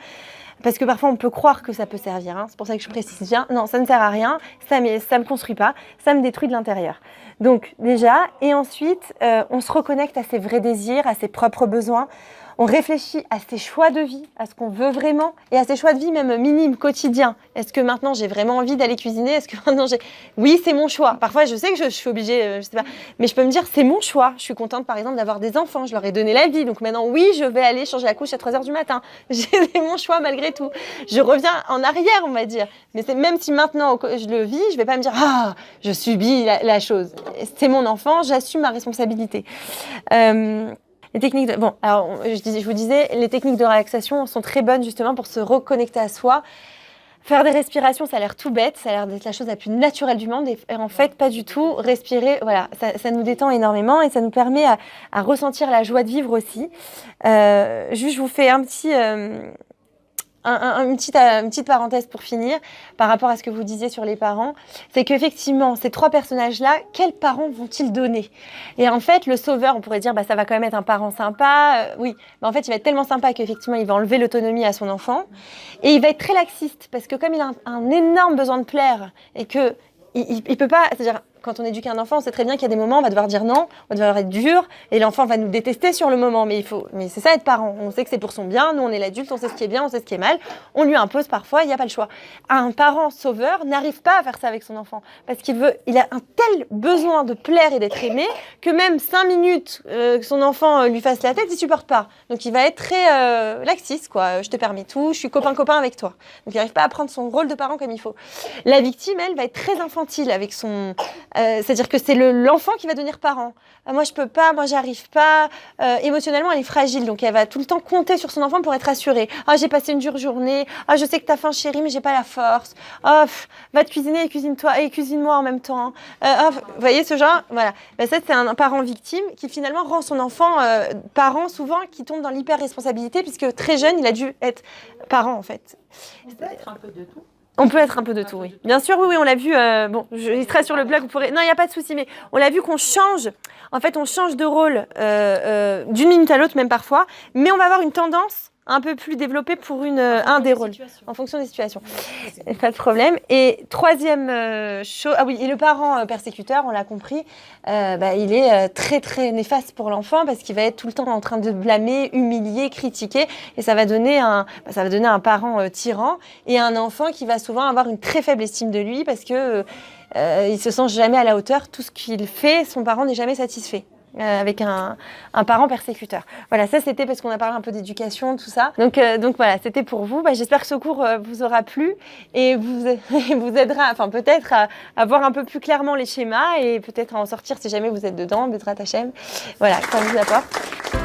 Parce que parfois, on peut croire que ça peut servir. Hein. C'est pour ça que je précise bien. Non, ça ne sert à rien. Ça me construit pas. Ça me détruit de l'intérieur. Donc, déjà. Et ensuite, on se reconnecte à ses vrais désirs, à ses propres besoins. on réfléchit à ses choix de vie, à ce qu'on veut vraiment, et à ses choix de vie même minimes, quotidiens. Est-ce que maintenant j'ai vraiment envie d'aller cuisiner? Est-ce que maintenant j'ai... Oui, c'est mon choix. Parfois, je sais que je suis obligée, je sais pas, mais je peux me dire, c'est mon choix. Je suis contente, par exemple, d'avoir des enfants. Je leur ai donné la vie. Donc maintenant, oui, je vais aller changer la couche à 3h du matin. C'est mon choix malgré tout. Je reviens en arrière, on va dire. Mais même si maintenant je le vis, je vais pas me dire, ah, je subis la chose. C'est mon enfant, j'assume ma responsabilité. Les techniques Bon, alors, je vous disais, les techniques de relaxation sont très bonnes justement pour se reconnecter à soi. Faire des respirations, ça a l'air tout bête, ça a l'air d'être la chose la plus naturelle du monde. Et en fait, pas du tout. Respirer, voilà, ça nous détend énormément et ça nous permet à ressentir la joie de vivre aussi. Juste, je vous fais une petite parenthèse pour finir par rapport à ce que vous disiez sur les parents, c'est qu'effectivement, ces 3 personnages-là, quels parents vont-ils donner? Et en fait, le sauveur, on pourrait dire, ça va quand même être un parent sympa. Oui, mais en fait, il va être tellement sympa qu'effectivement, il va enlever l'autonomie à son enfant. Et il va être très laxiste, parce que comme il a un énorme besoin de plaire, et que il peut pas, c'est-à-dire, quand on éduque un enfant, on sait très bien qu'il y a des moments où on va devoir dire non, on va devoir être dur, et l'enfant va nous détester sur le moment. Mais c'est ça être parent. On sait que c'est pour son bien. Nous, on est l'adulte, on sait ce qui est bien, on sait ce qui est mal. On lui impose parfois, il n'y a pas le choix. Un parent sauveur n'arrive pas à faire ça avec son enfant parce il a un tel besoin de plaire et d'être aimé que même 5 minutes que son enfant lui fasse la tête, il supporte pas. Donc il va être très laxiste, quoi. Je te permets tout, je suis copain avec toi. Donc il n'arrive pas à prendre son rôle de parent comme il faut. La victime, elle, va être très infantile avec son c'est-à-dire que c'est l'enfant qui va devenir parent. Moi, je peux pas, moi, j'arrive pas. Émotionnellement, elle est fragile, donc elle va tout le temps compter sur son enfant pour être rassurée. Ah, j'ai passé une dure journée. Ah, je sais que t'as faim, chérie, mais j'ai pas la force. Ah, va te cuisiner et cuisine-toi et cuisine-moi en même temps. Vous voyez ce genre? Voilà. Ça, c'est un parent victime qui finalement rend son enfant parent, souvent, qui tombe dans l'hyper-responsabilité, puisque très jeune, il a dû être parent, en fait. On peut être un peu de tout. On peut être un peu de tout, oui. Bien sûr, oui, on l'a vu. Il sera sur le blog, vous pourrez... Non, il n'y a pas de souci, mais on l'a vu qu'on change. En fait, on change de rôle d'une minute à l'autre, même parfois. Mais on va avoir une tendance un peu plus développée pour un des rôles, en fonction des situations. Pas de problème. Et troisième chose... Ah oui, et le parent persécuteur, on l'a compris, il est très, très néfaste pour l'enfant parce qu'il va être tout le temps en train de blâmer, humilier, critiquer. Et ça va donner un parent tyran et un enfant qui va souvent avoir une très faible estime de lui parce que il se sent jamais à la hauteur. Tout ce qu'il fait, son parent n'est jamais satisfait. Avec un parent persécuteur. Voilà, ça c'était parce qu'on a parlé un peu d'éducation, tout ça. Donc voilà, c'était pour vous. J'espère que ce cours vous aura plu et vous aidera, enfin peut-être à voir un peu plus clairement les schémas et peut-être à en sortir si jamais vous êtes dedans, Bezrat Hachem. Voilà, ça vous apporte.